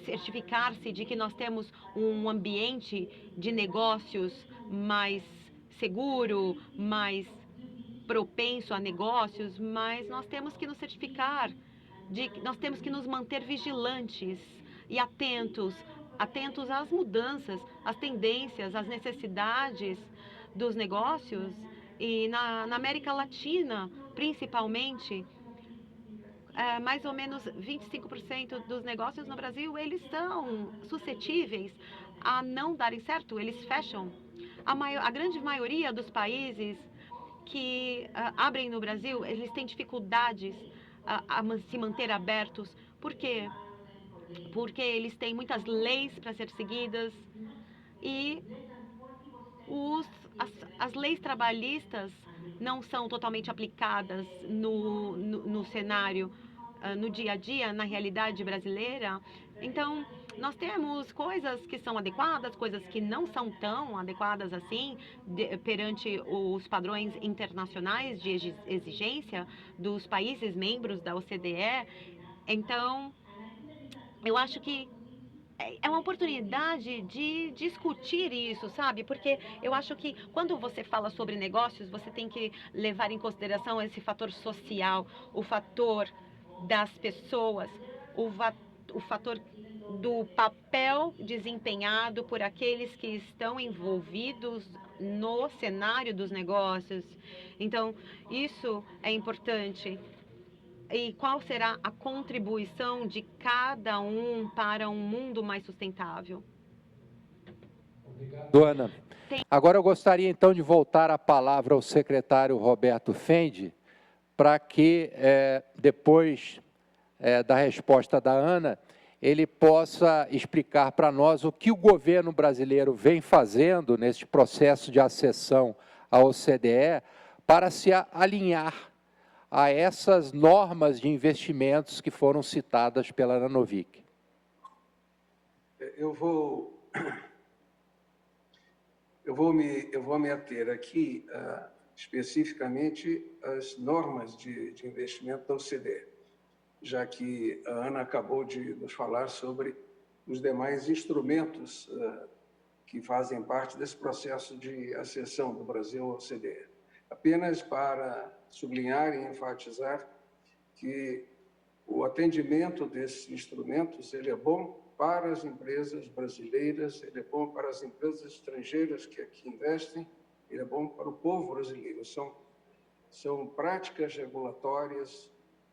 H: certificar-se de que nós temos um ambiente de negócios mais seguro, mais propenso a negócios, mas nós temos que nos certificar, nós temos que nos manter vigilantes e atentos às mudanças, às tendências, às necessidades dos negócios. E na América Latina, principalmente, mais ou menos 25% dos negócios no Brasil, eles são suscetíveis a não darem certo, eles fecham. A grande maioria dos países que abrem no Brasil, eles têm dificuldades a se manter abertos. Por quê? Porque eles têm muitas leis para ser seguidas e as leis trabalhistas não são totalmente aplicadas no cenário, no dia a dia, na realidade brasileira. Então, nós temos coisas que são adequadas, coisas que não são tão adequadas assim perante os padrões internacionais de exigência dos países membros da OCDE. Então, eu acho que é uma oportunidade de discutir isso, sabe? Porque eu acho que quando você fala sobre negócios, você tem que levar em consideração esse fator social, o fator das pessoas, o fator do papel desempenhado por aqueles que estão envolvidos no cenário dos negócios. Então, isso é importante. E qual será a contribuição de cada um para um mundo mais sustentável?
E: Obrigado, Ana. Agora eu gostaria, então, de voltar a palavra ao secretário Roberto Fendi, para que, depois da resposta da Ana, ele possa explicar para nós o que o governo brasileiro vem fazendo nesse processo de acessão à OCDE para se alinhar a essas normas de investimentos que foram citadas pela Nanovic?
F: Eu vou me ater aqui especificamente às normas de investimento da OCDE, já que a Ana acabou de nos falar sobre os demais instrumentos que fazem parte desse processo de acessão do Brasil à OCDE. Apenas para sublinhar e enfatizar que o atendimento desses instrumentos ele é bom para as empresas brasileiras, ele é bom para as empresas estrangeiras que aqui investem, ele é bom para o povo brasileiro. São práticas regulatórias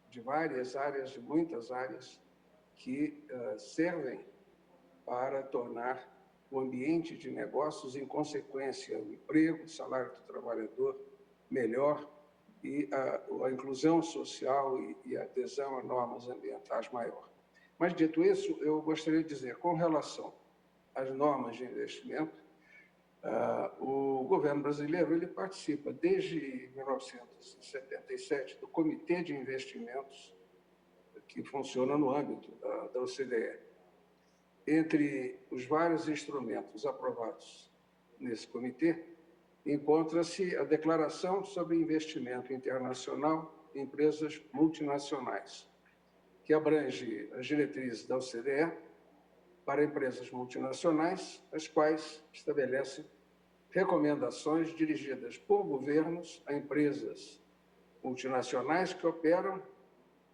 F: de várias áreas, de muitas áreas, que servem para tornar o ambiente de negócios, em consequência, o emprego, o salário do trabalhador melhor e a inclusão social e a adesão a normas ambientais maior. Mas, dito isso, eu gostaria de dizer, com relação às normas de investimento, o governo brasileiro ele participa desde 1977 do Comitê de Investimentos que funciona no âmbito da OCDE. Entre os vários instrumentos aprovados nesse comitê, encontra-se a Declaração sobre Investimento Internacional em Empresas Multinacionais, que abrange as diretrizes da OCDE para empresas multinacionais, as quais estabelecem recomendações dirigidas por governos a empresas multinacionais que operam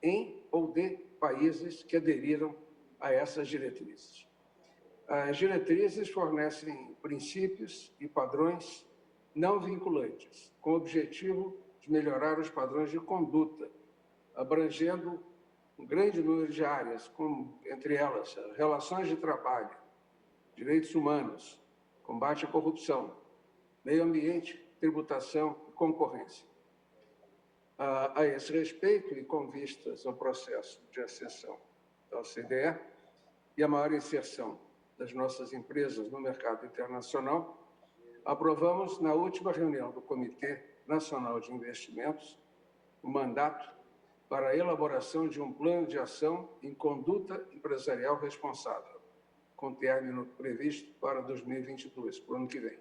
F: em ou de países que aderiram a essas diretrizes. As diretrizes fornecem princípios e padrões não vinculantes, com o objetivo de melhorar os padrões de conduta, abrangendo um grande número de áreas, como, entre elas, relações de trabalho, direitos humanos, combate à corrupção, meio ambiente, tributação e concorrência. A esse respeito, e com vistas ao processo de acessão da OCDE e a maior inserção das nossas empresas no mercado internacional, aprovamos, na última reunião do Comitê Nacional de Investimentos, o mandato para a elaboração de um plano de ação em conduta empresarial responsável, com término previsto para 2022, para o ano que vem.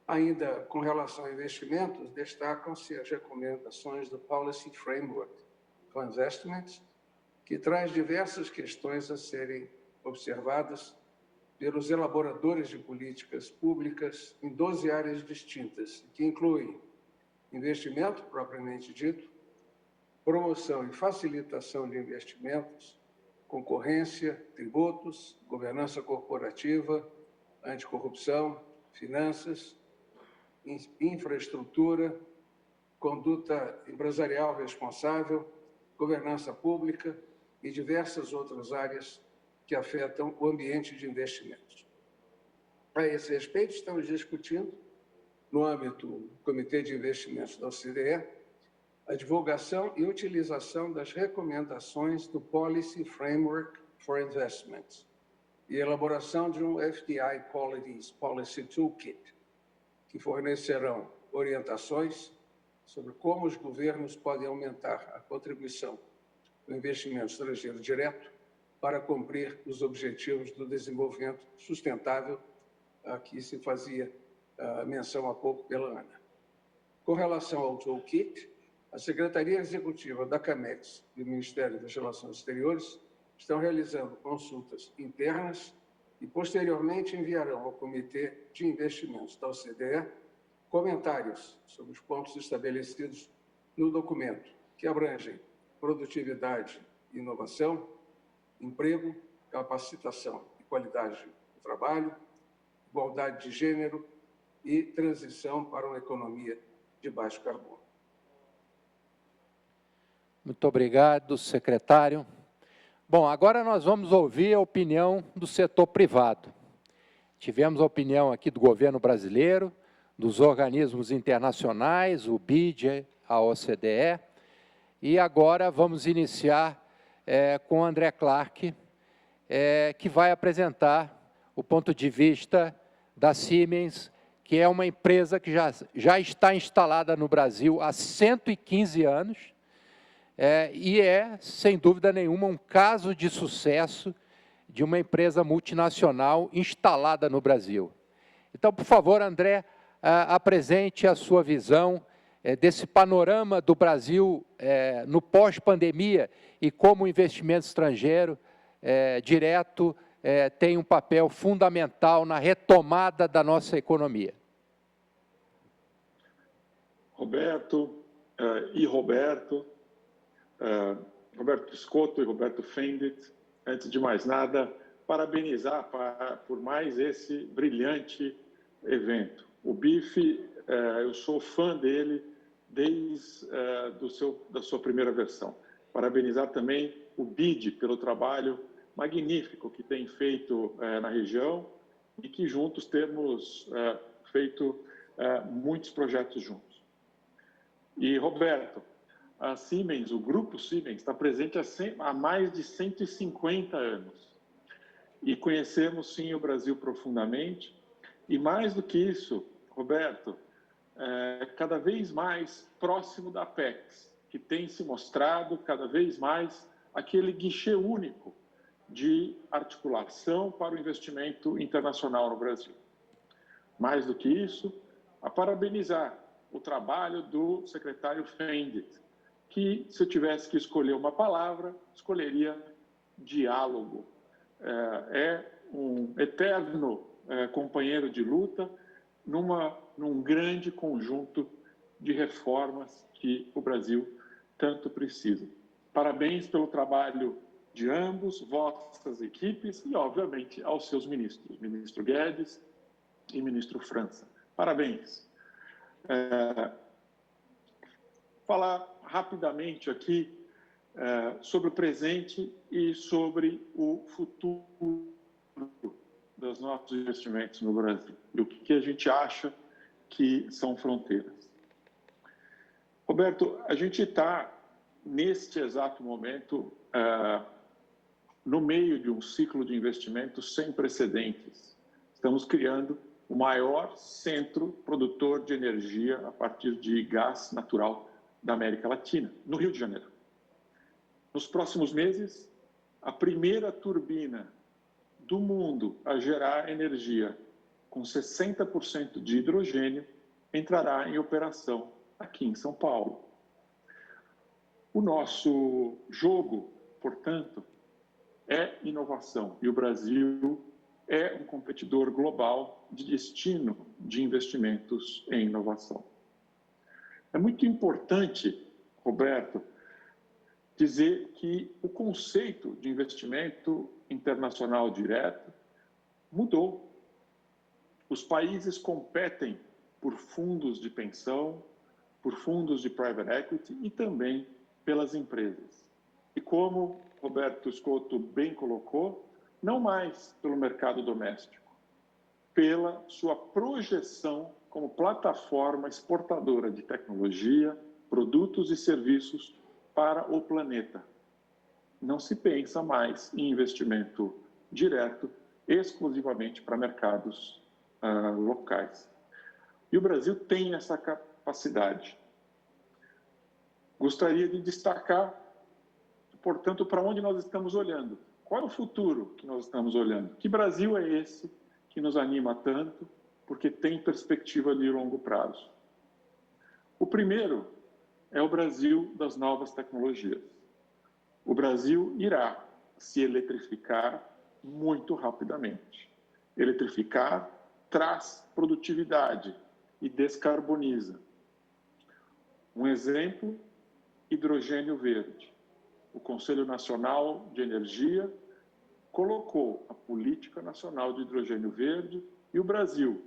F: Ainda com relação a investimentos, destacam-se as recomendações do Policy Framework for Investments, que traz diversas questões a serem observadas pelos elaboradores de políticas públicas em 12 áreas distintas, que incluem investimento, propriamente dito, promoção e facilitação de investimentos, concorrência, tributos, governança corporativa, anticorrupção, finanças, infraestrutura, conduta empresarial responsável, governança pública e diversas outras áreas que afetam o ambiente de investimentos. A esse respeito, estamos discutindo, no âmbito do Comitê de Investimentos da OCDE, a divulgação e utilização das recomendações do Policy Framework for Investments e elaboração de um FDI Policy Toolkit, que fornecerão orientações sobre como os governos podem aumentar a contribuição do investimento estrangeiro direto para cumprir os objetivos do desenvolvimento sustentável a que se fazia menção há pouco pela Ana. Com relação ao Toolkit, a Secretaria Executiva da CAMEX e o Ministério das Relações Exteriores estão realizando consultas internas e, posteriormente, enviarão ao Comitê de Investimentos da OCDE comentários sobre os pontos estabelecidos no documento, que abrangem produtividade e inovação, emprego, capacitação e qualidade do trabalho, igualdade de gênero e transição para uma economia de baixo carbono.
E: Muito obrigado, secretário. Bom, agora nós vamos ouvir a opinião do setor privado. Tivemos a opinião aqui do governo brasileiro, dos organismos internacionais, o BID, a OCDE, e agora vamos iniciar com o André Clark, que vai apresentar o ponto de vista da Siemens, que é uma empresa que já está instalada no Brasil há 115 anos, e é, sem dúvida nenhuma, um caso de sucesso de uma empresa multinacional instalada no Brasil. Então, por favor, André, apresente a sua visão desse panorama do Brasil no pós-pandemia e como o investimento estrangeiro direto tem um papel fundamental na retomada da nossa economia.
K: Roberto Roberto Scotto e Roberto Fendit, antes de mais nada, parabenizar por mais esse brilhante evento. O BIF, eu sou fã dele desde da sua primeira versão. Parabenizar também o BID pelo trabalho magnífico que tem feito na região e que juntos temos feito muitos projetos juntos. E, Roberto, a Siemens, o grupo Siemens, está presente há mais de 150 anos. E conhecemos, sim, o Brasil profundamente. E, mais do que isso, Roberto, cada vez mais próximo da Apex, que tem se mostrado cada vez mais aquele guichê único de articulação para o investimento internacional no Brasil. Mais do que isso, a parabenizar o trabalho do secretário Fendit, que, se eu tivesse que escolher uma palavra, escolheria diálogo. É um eterno companheiro de luta num grande conjunto de reformas que o Brasil tanto precisa. Parabéns pelo trabalho de ambos, vossas equipes e, obviamente, aos seus ministros, ministro Guedes e ministro França. Parabéns. Falar rapidamente aqui sobre o presente e sobre o futuro dos nossos investimentos no Brasil e o que a gente acha que são fronteiras. Roberto, a gente está, neste exato momento, no meio de um ciclo de investimentos sem precedentes. Estamos criando o maior centro produtor de energia a partir de gás natural da América Latina, no Rio de Janeiro. Nos próximos meses, a primeira turbina do mundo a gerar energia com 60% de hidrogênio entrará em operação aqui em São Paulo. O nosso jogo, portanto, é inovação e o Brasil é um competidor global de destino de investimentos em inovação. É muito importante, Roberto, dizer que o conceito de investimento internacional direto mudou. Os países competem por fundos de pensão, por fundos de private equity e também pelas empresas. E como Roberto Scotto bem colocou, não mais pelo mercado doméstico, pela sua projeção como plataforma exportadora de tecnologia, produtos e serviços para o planeta. Não se pensa mais em investimento direto exclusivamente para mercados locais. E o Brasil tem essa capacidade. Gostaria de destacar, portanto, para onde nós estamos olhando. Qual é o futuro que nós estamos olhando? Que Brasil é esse que nos anima tanto, porque tem perspectiva de longo prazo? O primeiro é o Brasil das novas tecnologias. O Brasil irá se eletrificar muito rapidamente. Eletrificar traz produtividade e descarboniza. Um exemplo, hidrogênio verde. O Conselho Nacional de Energia colocou a Política Nacional de Hidrogênio Verde e o Brasil,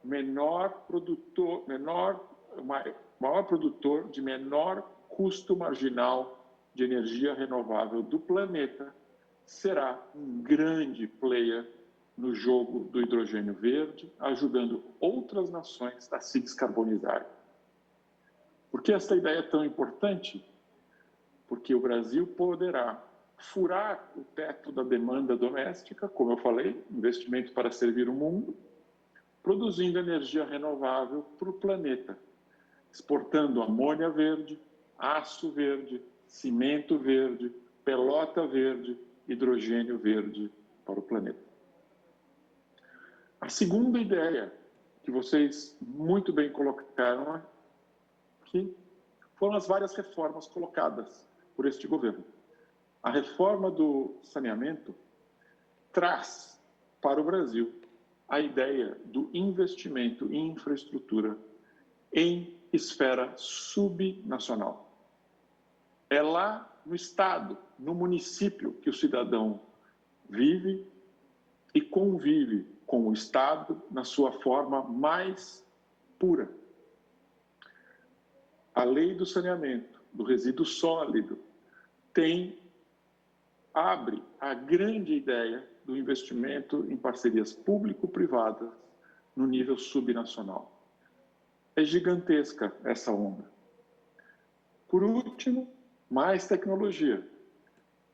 K: maior produtor de menor custo marginal de energia renovável do planeta, será um grande player no jogo do hidrogênio verde, ajudando outras nações a se descarbonizarem. Por que essa ideia é tão importante? Porque o Brasil poderá furar o teto da demanda doméstica, como eu falei, investimento para servir o mundo, produzindo energia renovável para o planeta, exportando amônia verde, aço verde, cimento verde, pelota verde, hidrogênio verde para o planeta. A segunda ideia que vocês muito bem colocaram aqui foram as várias reformas colocadas por este governo. A reforma do saneamento traz para o Brasil a ideia do investimento em infraestrutura em esfera subnacional. É lá no estado, no município, que o cidadão vive e convive com o Estado na sua forma mais pura. A lei do saneamento, do resíduo sólido, abre a grande ideia do investimento em parcerias público-privadas no nível subnacional. É gigantesca essa onda. Por último, mais tecnologia.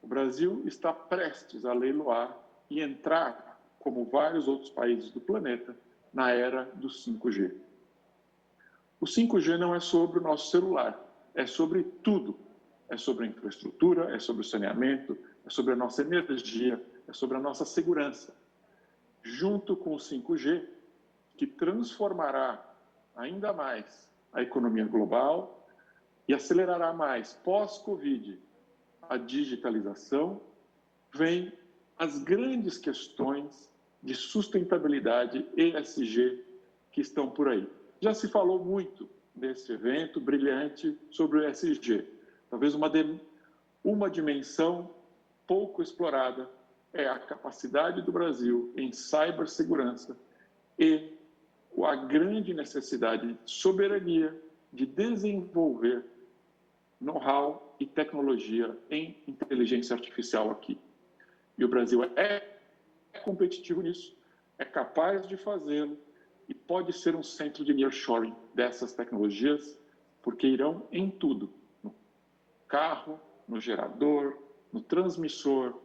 K: O Brasil está prestes a leiloar e entrar, como vários outros países do planeta, na era do 5G. O 5G não é sobre o nosso celular, é sobre tudo. É sobre a infraestrutura, é sobre o saneamento, é sobre a nossa energia, é sobre a nossa segurança. Junto com o 5G, que transformará ainda mais a economia global e acelerará mais, pós-Covid, a digitalização, vem as grandes questões de sustentabilidade ESG que estão por aí. Já se falou muito nesse evento brilhante sobre o ESG. Talvez uma dimensão pouco explorada é a capacidade do Brasil em cibersegurança e a grande necessidade de soberania de desenvolver know-how e tecnologia em inteligência artificial aqui. E o Brasil é competitivo nisso, é capaz de fazê-lo e pode ser um centro de nearshoring dessas tecnologias, porque irão em tudo, no carro, no gerador, no transmissor,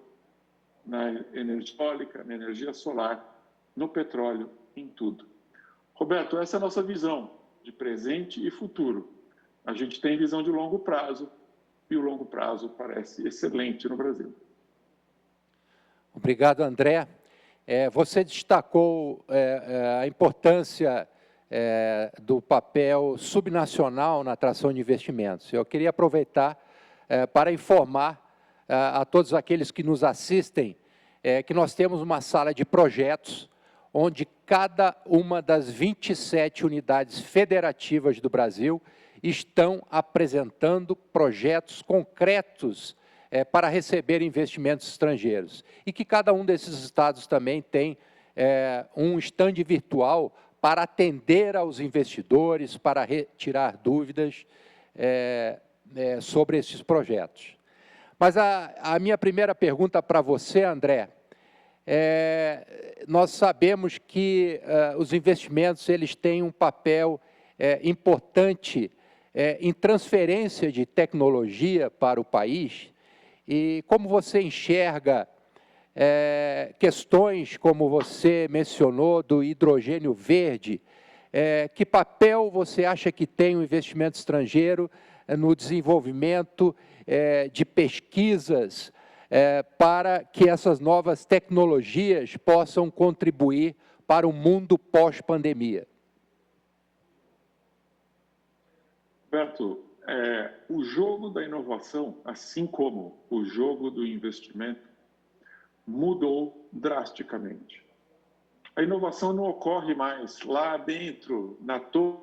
K: na energia eólica, na energia solar, no petróleo, em tudo. Roberto, essa é a nossa visão de presente e futuro. A gente tem visão de longo prazo e o longo prazo parece excelente no Brasil.
E: Obrigado, André. Você destacou a importância do papel subnacional na atração de investimentos. Eu queria aproveitar para informar a todos aqueles que nos assistem que nós temos uma sala de projetos onde cada uma das 27 unidades federativas do Brasil estão apresentando projetos concretos para receber investimentos estrangeiros. E que cada um desses estados também tem um stand virtual para atender aos investidores, para retirar dúvidas sobre esses projetos. Mas a minha primeira pergunta para você, André, nós sabemos que os investimentos eles têm um papel importante em transferência de tecnologia para o país, e como você enxerga questões como você mencionou do hidrogênio verde, que papel você acha que tem o investimento estrangeiro no desenvolvimento de pesquisas para que essas novas tecnologias possam contribuir para o mundo pós-pandemia?
K: Roberto, o jogo da inovação, assim como o jogo do investimento, mudou drasticamente. A inovação não ocorre mais lá dentro, na torre,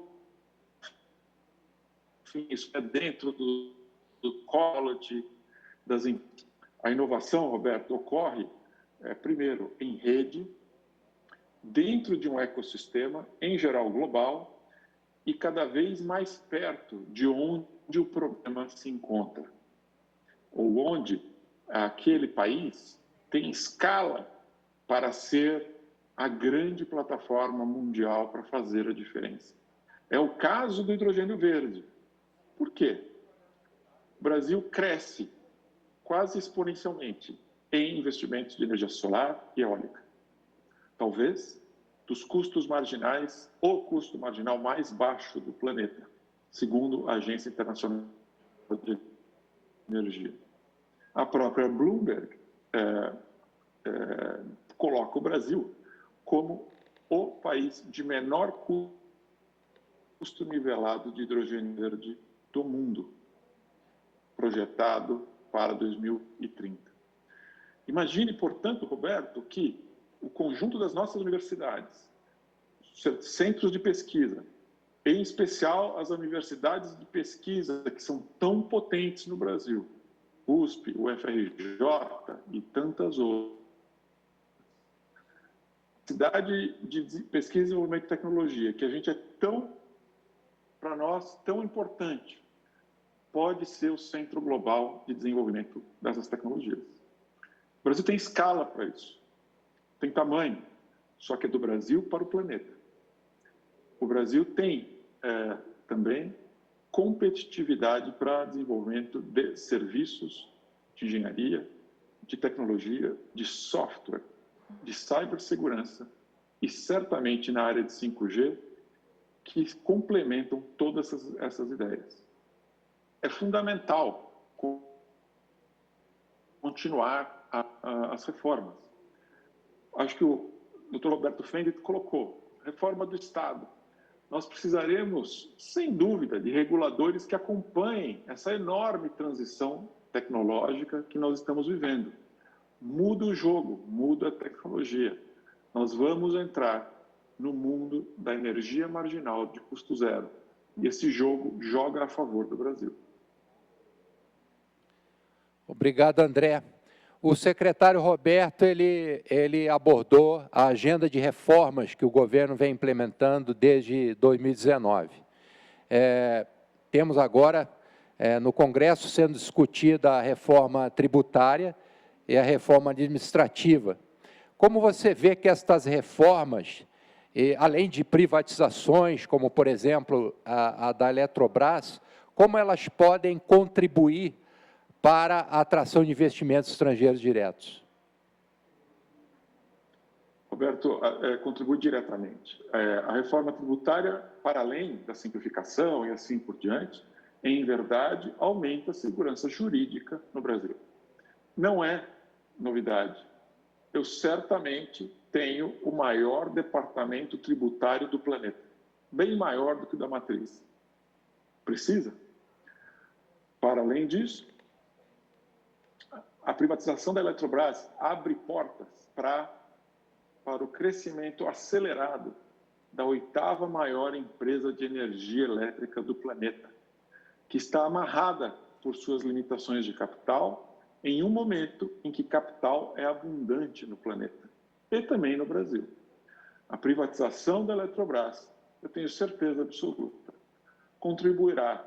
K: isso é dentro do college das empresas. A inovação, Roberto, ocorre, primeiro, em rede, dentro de um ecossistema, em geral global, e cada vez mais perto de onde o problema se encontra, ou onde aquele país tem escala para ser a grande plataforma mundial para fazer a diferença. É o caso do hidrogênio verde. Por quê? O Brasil cresce quase exponencialmente em investimentos de energia solar e eólica. Talvez dos custos marginais, o custo marginal mais baixo do planeta, segundo a Agência Internacional de Energia. A própria Bloomberg coloca o Brasil como o país de menor custo nivelado de hidrogênio verde do mundo, projetado para 2030. Imagine, portanto, Roberto, que o conjunto das nossas universidades, centros de pesquisa, em especial as universidades de pesquisa que são tão potentes no Brasil, USP, UFRJ e tantas outras, cidade de pesquisa, desenvolvimento e tecnologia, que a gente é tão, para nós, tão importante, pode ser o centro global de desenvolvimento dessas tecnologias. O Brasil tem escala para isso, tem tamanho, só que é do Brasil para o planeta. O Brasil tem também competitividade para desenvolvimento de serviços de engenharia, de tecnologia, de software, de cibersegurança e certamente na área de 5G, que complementam todas essas ideias. É fundamental continuar as reformas. Acho que o Dr. Roberto Fendi colocou, reforma do Estado. Nós precisaremos, sem dúvida, de reguladores que acompanhem essa enorme transição tecnológica que nós estamos vivendo. Muda o jogo, muda a tecnologia. Nós vamos entrar no mundo da energia marginal de custo zero. E esse jogo joga a favor do Brasil.
E: Obrigado, André. O secretário Roberto, ele abordou a agenda de reformas que o governo vem implementando desde 2019. Temos agora, no Congresso, sendo discutida a reforma tributária e a reforma administrativa. Como você vê que estas reformas, além de privatizações, como, por exemplo, a da Eletrobras, como elas podem contribuir para a atração de investimentos estrangeiros diretos?
K: Roberto, contribui diretamente. A reforma tributária, para além da simplificação e assim por diante, em verdade, aumenta a segurança jurídica no Brasil. Não é novidade. Eu certamente tenho o maior departamento tributário do planeta, bem maior do que o da matriz. Precisa? Para além disso, a privatização da Eletrobras abre portas para o crescimento acelerado da 8ª maior empresa de energia elétrica do planeta, que está amarrada por suas limitações de capital, em um momento em que capital é abundante no planeta, e também no Brasil. A privatização da Eletrobras, eu tenho certeza absoluta, contribuirá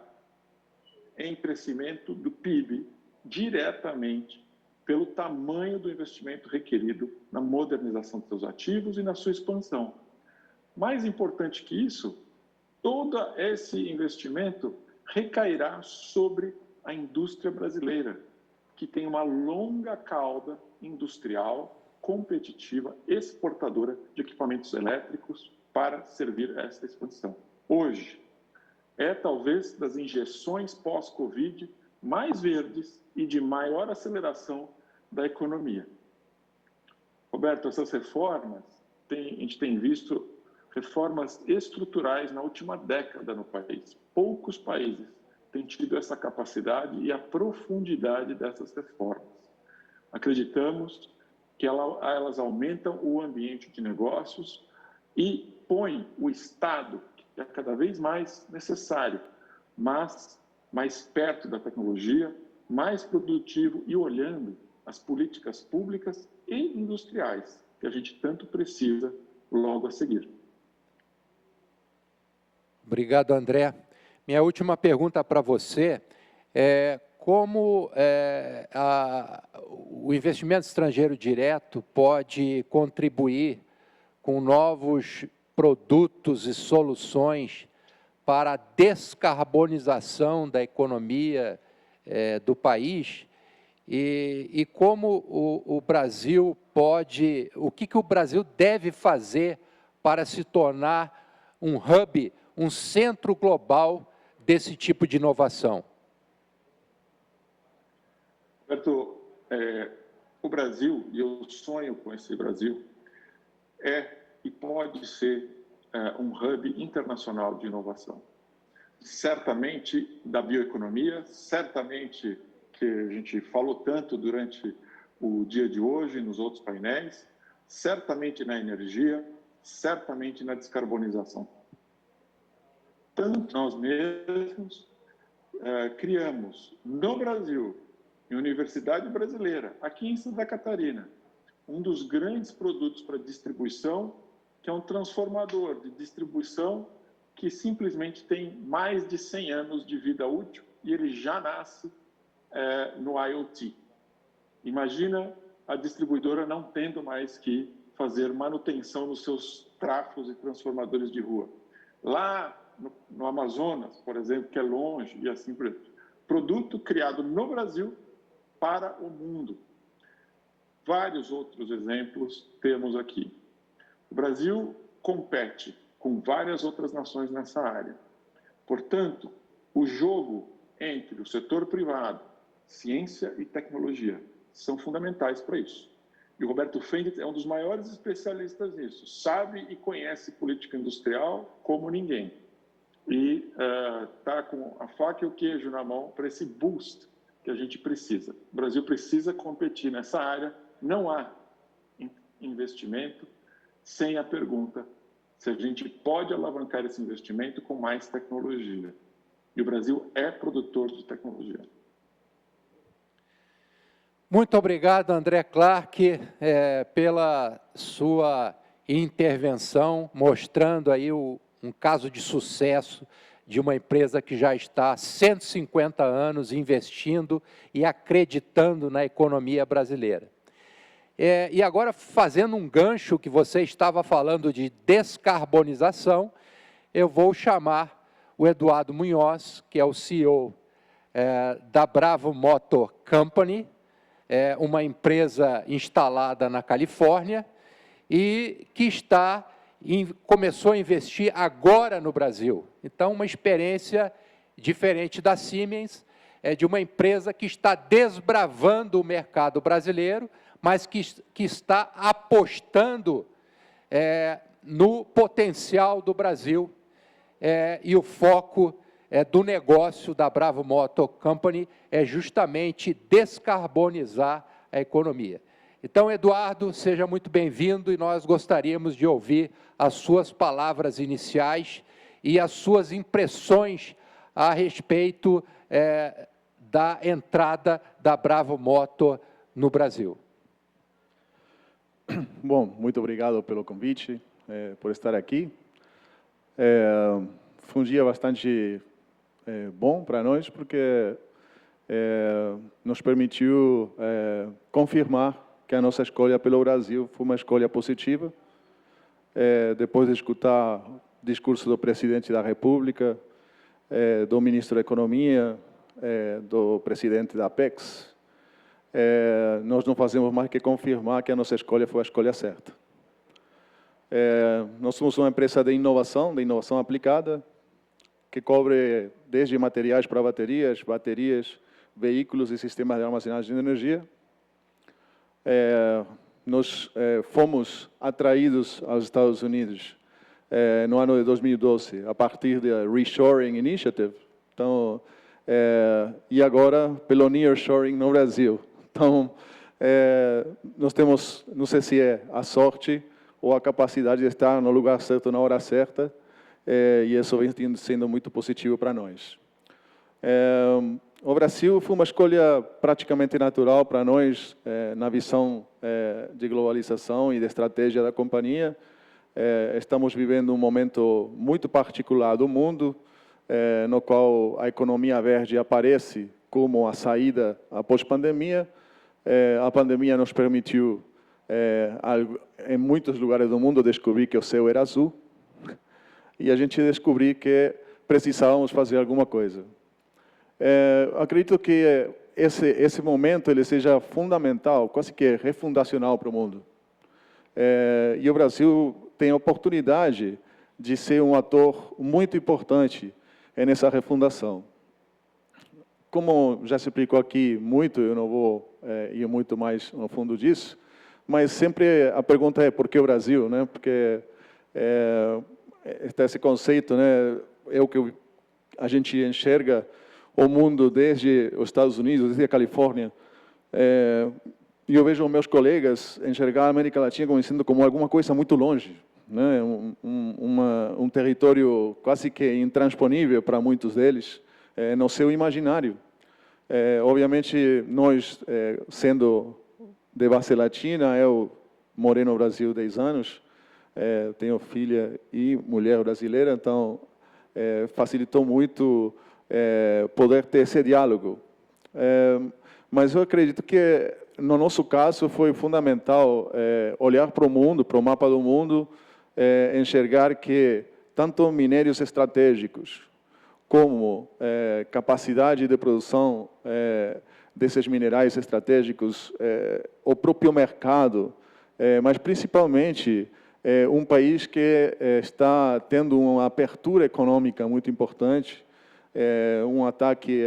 K: em crescimento do PIB diretamente pelo tamanho do investimento requerido na modernização de seus ativos e na sua expansão. Mais importante que isso, todo esse investimento recairá sobre a indústria brasileira, que tem uma longa cauda industrial, competitiva, exportadora de equipamentos elétricos para servir esta expansão. Hoje, é talvez das injeções pós-Covid mais verdes e de maior aceleração da economia. Roberto, essas reformas, a gente tem visto reformas estruturais na última década no país. Poucos países têm tido essa capacidade e a profundidade dessas reformas. Acreditamos que elas aumentam o ambiente de negócios e põem o Estado, que é cada vez mais necessário, mas mais perto da tecnologia, mais produtivo e olhando as políticas públicas e industriais que a gente tanto precisa logo a seguir.
E: Obrigado, André. Minha última pergunta para você é como o investimento estrangeiro direto pode contribuir com novos produtos e soluções para a descarbonização da economia do país e como o Brasil pode, o que o Brasil deve fazer para se tornar um hub, um centro global desse tipo de inovação?
K: Roberto, o Brasil, e eu sonho com esse Brasil, é e pode ser um hub internacional de inovação. Certamente da bioeconomia, certamente que a gente falou tanto durante o dia de hoje, nos outros painéis, certamente na energia, certamente na descarbonização. Tanto nós mesmos criamos no Brasil, em Universidade Brasileira, aqui em Santa Catarina, um dos grandes produtos para distribuição, que é um transformador de distribuição que simplesmente tem mais de 100 anos de vida útil e ele já nasce no IoT. Imagina a distribuidora não tendo mais que fazer manutenção nos seus trafos e transformadores de rua. Lá no Amazonas, por exemplo, que é longe e assim por diante. Produto criado no Brasil para o mundo. Vários outros exemplos temos aqui. O Brasil compete com várias outras nações nessa área. Portanto, o jogo entre o setor privado, ciência e tecnologia são fundamentais para isso. E o Roberto Fendit é um dos maiores especialistas nisso. Sabe e conhece política industrial como ninguém. E está com a faca e o queijo na mão para esse boost que a gente precisa. O Brasil precisa competir nessa área. Não há investimento sem a pergunta se a gente pode alavancar esse investimento com mais tecnologia. E o Brasil é produtor de tecnologia.
E: Muito obrigado, André Clark, pela sua intervenção, mostrando aí um caso de sucesso de uma empresa que já está há 150 anos investindo e acreditando na economia brasileira. E agora, fazendo um gancho que você estava falando de descarbonização, eu vou chamar o Eduardo Munhoz, que é o CEO da Bravo Motor Company, uma empresa instalada na Califórnia e que começou a investir agora no Brasil. Então, uma experiência diferente da Siemens, de uma empresa que está desbravando o mercado brasileiro, mas que está apostando no potencial do Brasil e o foco do negócio da Bravo Motor Company é justamente descarbonizar a economia. Então, Eduardo, seja muito bem-vindo e nós gostaríamos de ouvir as suas palavras iniciais e as suas impressões a respeito da entrada da Bravo Motor no Brasil.
L: Bom, muito obrigado pelo convite, por estar aqui. Foi um dia bastante bom para nós, porque nos permitiu confirmar que a nossa escolha pelo Brasil foi uma escolha positiva. Depois de escutar o discurso do presidente da República, do ministro da Economia, do presidente da Apex, nós não fazemos mais que confirmar que a nossa escolha foi a escolha certa. Nós somos uma empresa de inovação aplicada, que cobre desde materiais para baterias, veículos e sistemas de armazenagem de energia. Nós fomos atraídos aos Estados Unidos no ano de 2012, a partir da Reshoring Initiative, então, e agora pelo Nearshoring no Brasil. Então, nós temos, não sei se é a sorte ou a capacidade de estar no lugar certo na hora certa, e isso vem sendo muito positivo para nós. O Brasil foi uma escolha praticamente natural para nós, na visão de globalização e de estratégia da companhia. Estamos vivendo um momento muito particular do mundo, no qual a economia verde aparece como a saída após pandemia. A pandemia nos permitiu, em muitos lugares do mundo, descobrir que o céu era azul, e a gente descobriu que precisávamos fazer alguma coisa. Acredito que esse momento ele seja fundamental, quase que refundacional para o mundo. E o Brasil tem a oportunidade de ser um ator muito importante nessa refundação. Como já se explicou aqui muito, eu não vou ir muito mais no fundo disso, mas sempre a pergunta é por que o Brasil, né? Porque esse conceito, né, é o que a gente enxerga o mundo desde os Estados Unidos, desde a Califórnia. E eu vejo meus colegas enxergar a América Latina como alguma coisa muito longe, né? Um território quase que intransponível para muitos deles, no seu imaginário. Obviamente, nós, sendo de base latina, eu morei no Brasil 10 anos, tenho filha e mulher brasileira, então facilitou muito poder ter esse diálogo. Mas eu acredito que, no nosso caso, foi fundamental olhar para o mundo, para o mapa do mundo, enxergar que tanto minérios estratégicos como capacidade de produção desses minerais estratégicos, o próprio mercado, mas principalmente um país que está tendo uma abertura econômica muito importante, um ataque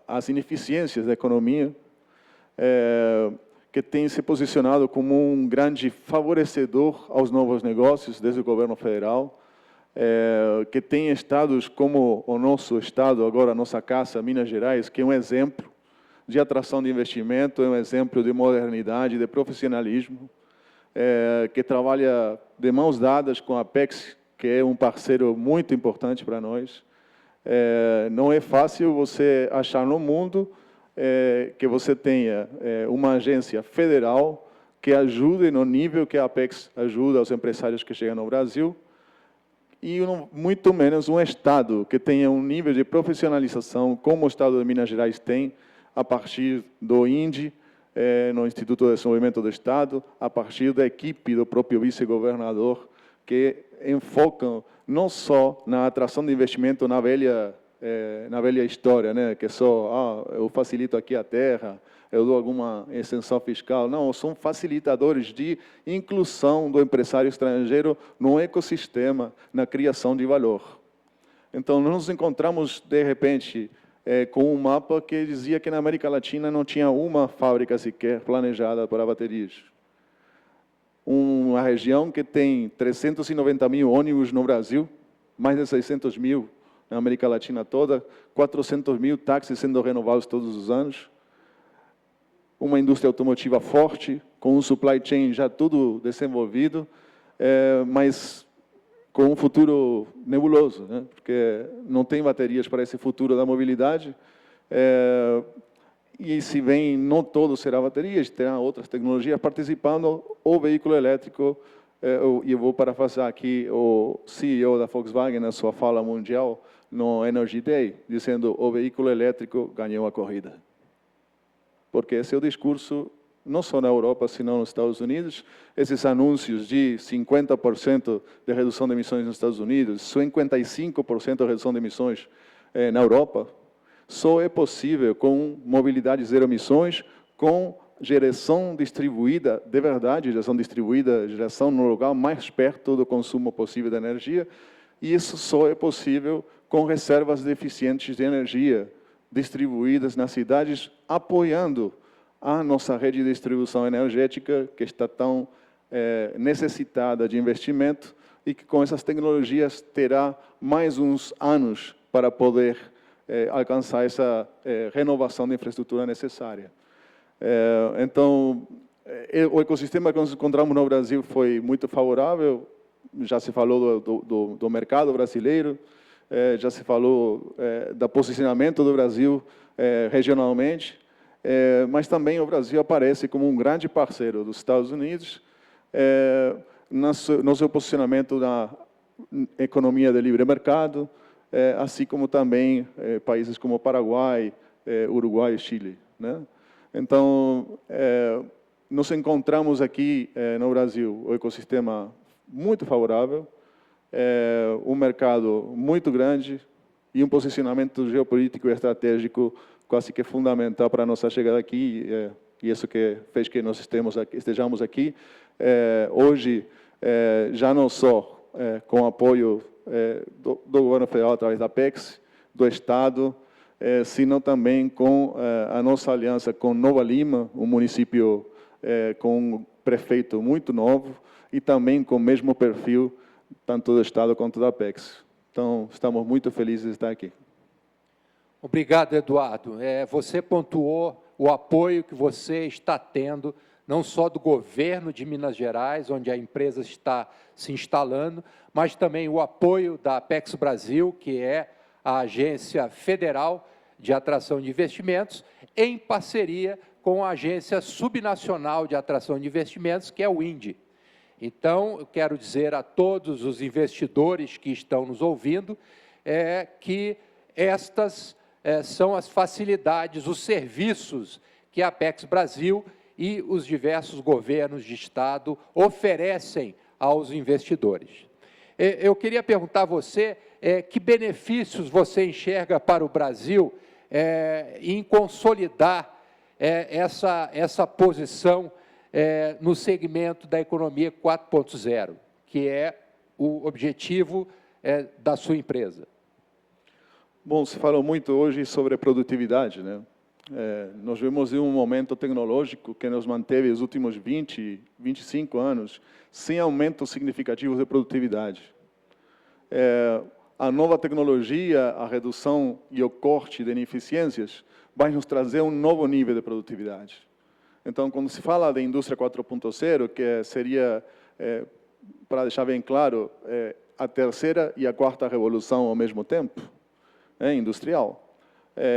L: às ineficiências da economia, que tem se posicionado como um grande favorecedor aos novos negócios desde o governo federal, que tem estados como o nosso estado, agora a nossa casa, Minas Gerais, que é um exemplo de atração de investimento, é um exemplo de modernidade, de profissionalismo, que trabalha de mãos dadas com a Apex, que é um parceiro muito importante para nós. Não é fácil você achar no mundo que você tenha uma agência federal que ajude no nível que a Apex ajuda os empresários que chegam no Brasil, e muito menos um Estado que tenha um nível de profissionalização, como o Estado de Minas Gerais tem, a partir do INDE, no Instituto de Desenvolvimento do Estado, a partir da equipe do próprio vice-governador, que enfocam não só na atração de investimento na velha história, né, que só eu facilito aqui a terra, eu dou alguma isenção fiscal. Não, são facilitadores de inclusão do empresário estrangeiro no ecossistema, na criação de valor. Então, nós nos encontramos, de repente, com um mapa que dizia que na América Latina não tinha uma fábrica sequer planejada para baterias. Uma região que tem 390 mil ônibus no Brasil, mais de 600 mil na América Latina toda, 400 mil táxis sendo renovados todos os anos, uma indústria automotiva forte, com um supply chain já tudo desenvolvido, mas com um futuro nebuloso, né? Porque não tem baterias para esse futuro da mobilidade, e se bem não todo será baterias, terá outras tecnologias participando, o veículo elétrico, e eu vou parafrasear aqui o CEO da Volkswagen na sua fala mundial no Energy Day, dizendo o veículo elétrico ganhou a corrida. Porque esse é o discurso, não só na Europa, senão nos Estados Unidos. Esses anúncios de 50% de redução de emissões nos Estados Unidos, 55% de redução de emissões na Europa, só é possível com mobilidade zero emissões, com geração distribuída, de verdade, geração no lugar mais perto do consumo possível de energia, e isso só é possível com reservas eficientes de energia distribuídas nas cidades, apoiando a nossa rede de distribuição energética, que está tão necessitada de investimento, e que com essas tecnologias terá mais uns anos para poder alcançar essa renovação da infraestrutura necessária. Então, o ecossistema que nós encontramos no Brasil foi muito favorável, já se falou do mercado brasileiro, já se falou do posicionamento do Brasil regionalmente, mas também o Brasil aparece como um grande parceiro dos Estados Unidos no seu posicionamento na economia de livre mercado, assim como também países como Paraguai, Uruguai e Chile, né? Então, nós encontramos aqui no Brasil o ecossistema muito favorável, um mercado muito grande e um posicionamento geopolítico e estratégico quase que fundamental para a nossa chegada aqui, e isso que fez que nós estejamos aqui. Hoje, já não só com apoio do governo federal através da Apex, do Estado, sino também com a nossa aliança com Nova Lima, um município com um prefeito muito novo e também com o mesmo perfil, tanto do Estado quanto da Apex. Então, estamos muito felizes de estar aqui.
E: Obrigado, Eduardo. Você pontuou o apoio que você está tendo, não só do governo de Minas Gerais, onde a empresa está se instalando, mas também o apoio da Apex Brasil, que é a agência federal de atração de investimentos, em parceria com a agência subnacional de atração de investimentos, que é o INDE. Então, eu quero dizer a todos os investidores que estão nos ouvindo que estas são as facilidades, os serviços que a Apex Brasil e os diversos governos de Estado oferecem aos investidores. Eu queria perguntar a você que benefícios você enxerga para o Brasil em consolidar essa posição no segmento da economia 4.0, que é o objetivo da sua empresa.
L: Bom, se falou muito hoje sobre produtividade, né? Nós vemos um momento tecnológico que nos manteve os últimos 20, 25 anos sem aumento significativo de produtividade. A nova tecnologia, a redução e o corte de ineficiências vai nos trazer um novo nível de produtividade. Então, quando se fala da indústria 4.0, que seria, para deixar bem claro, a terceira e a quarta revolução ao mesmo tempo, industrial,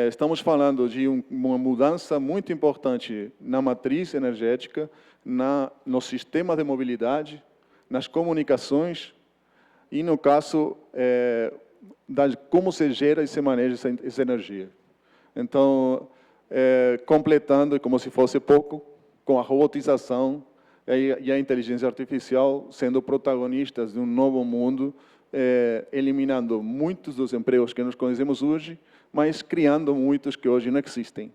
L: estamos falando de uma mudança muito importante na matriz energética, no sistema de mobilidade, nas comunicações e, no caso, de como se gera e se maneja essa energia. Então, completando, como se fosse pouco, com a robotização e a inteligência artificial sendo protagonistas de um novo mundo, eliminando muitos dos empregos que nós conhecemos hoje, mas criando muitos que hoje não existem.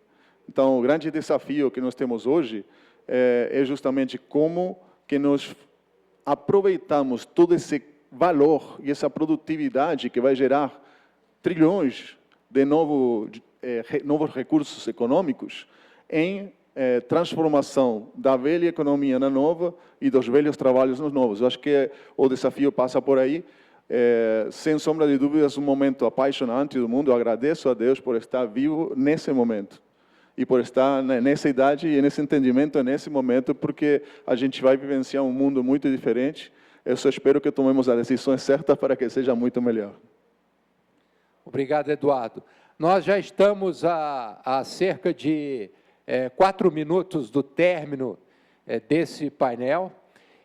L: Então, o grande desafio que nós temos hoje é justamente como que nós aproveitamos todo esse valor e essa produtividade que vai gerar trilhões de novos recursos econômicos em transformação da velha economia na nova e dos velhos trabalhos nos novos. Eu acho que o desafio passa por aí. Sem sombra de dúvidas, um momento apaixonante do mundo. Eu agradeço a Deus por estar vivo nesse momento e por estar nessa idade e nesse entendimento nesse momento, porque a gente vai vivenciar um mundo muito diferente. Eu só espero que tomemos as decisões certas para que seja muito melhor.
E: Obrigado, Eduardo. Nós já estamos a cerca de 4 minutos do término desse painel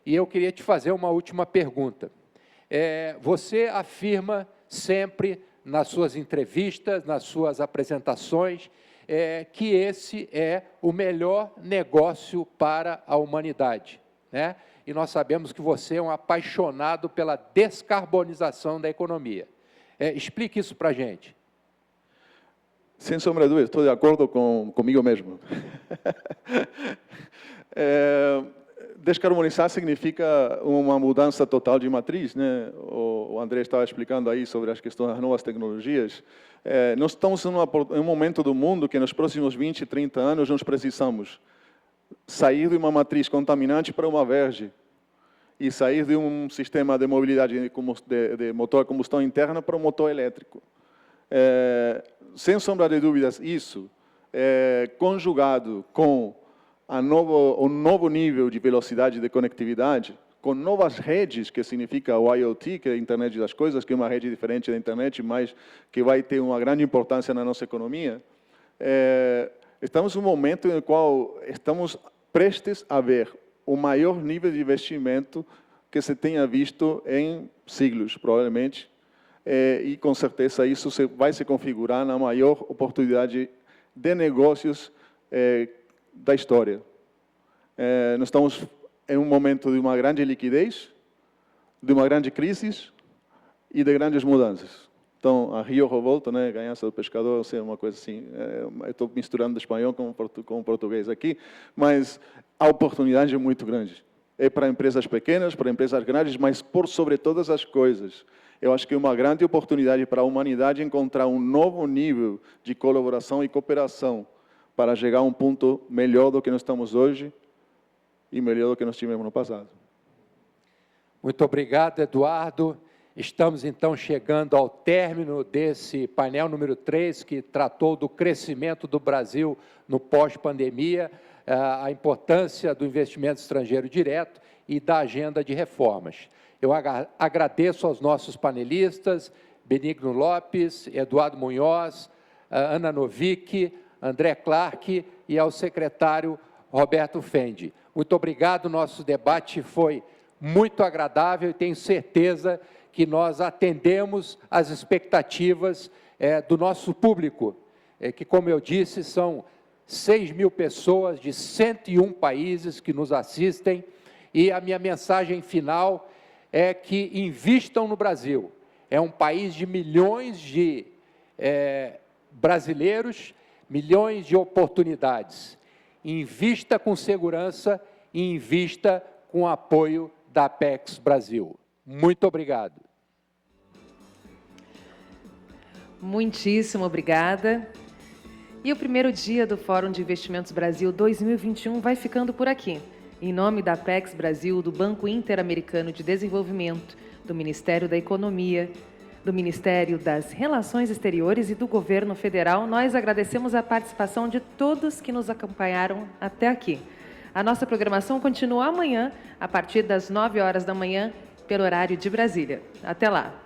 E: e eu queria te fazer uma última pergunta. Você afirma sempre nas suas entrevistas, nas suas apresentações, que esse é o melhor negócio para a humanidade, né? E nós sabemos que você é um apaixonado pela descarbonização da economia. Explique isso para a gente.
L: Sem sombra de dúvida, estou de acordo comigo mesmo. Descarbonizar significa uma mudança total de matriz, né? O André estava explicando aí sobre as questões das novas tecnologias. Nós estamos em um momento do mundo que nos próximos 20, 30 anos nós precisamos sair de uma matriz contaminante para uma verde e sair de um sistema de mobilidade de motor a combustão interna para um motor elétrico. Sem sombra de dúvidas, isso, conjugado com o novo nível de velocidade de conectividade, com novas redes, que significa o IoT, que é a internet das coisas, que é uma rede diferente da internet, mas que vai ter uma grande importância na nossa economia, estamos em um momento no qual estamos prestes a ver o maior nível de investimento que se tenha visto em siglos, provavelmente, e com certeza isso vai se configurar na maior oportunidade de negócios da história. Nós estamos em um momento de uma grande liquidez, de uma grande crise e de grandes mudanças. Então, a Rio Revolta, né, ganhança do pescador, é uma coisa assim, eu estou misturando espanhol com português aqui, mas a oportunidade é muito grande. é para empresas pequenas, para empresas grandes, mas por sobre todas as coisas, eu acho que é uma grande oportunidade para a humanidade encontrar um novo nível de colaboração e cooperação para chegar a um ponto melhor do que nós estamos hoje e melhor do que nós tivemos no passado.
E: Muito obrigado, Eduardo. Estamos, então, chegando ao término desse painel número 3, que tratou do crescimento do Brasil no pós-pandemia, a importância do investimento estrangeiro direto e da agenda de reformas. Eu agradeço aos nossos panelistas, Benigno Lopes, Eduardo Munhoz, Ana Novick, André Clark e ao secretário Roberto Fendi. Muito obrigado, nosso debate foi muito agradável e tenho certeza que nós atendemos às expectativas do nosso público, que, como eu disse, são 6.000 pessoas de 101 países que nos assistem, e a minha mensagem final é que invistam no Brasil. É um país de milhões de brasileiros, milhões de oportunidades. Invista com segurança e invista com apoio da Apex Brasil. Muito obrigado.
D: Muitíssimo obrigada. E o primeiro dia do Fórum de Investimentos Brasil 2021 vai ficando por aqui. Em nome da Apex Brasil, do Banco Interamericano de Desenvolvimento, do Ministério da Economia, do Ministério das Relações Exteriores e do Governo Federal, nós agradecemos a participação de todos que nos acompanharam até aqui. A nossa programação continua amanhã, a partir das 9 horas da manhã, pelo horário de Brasília. Até lá!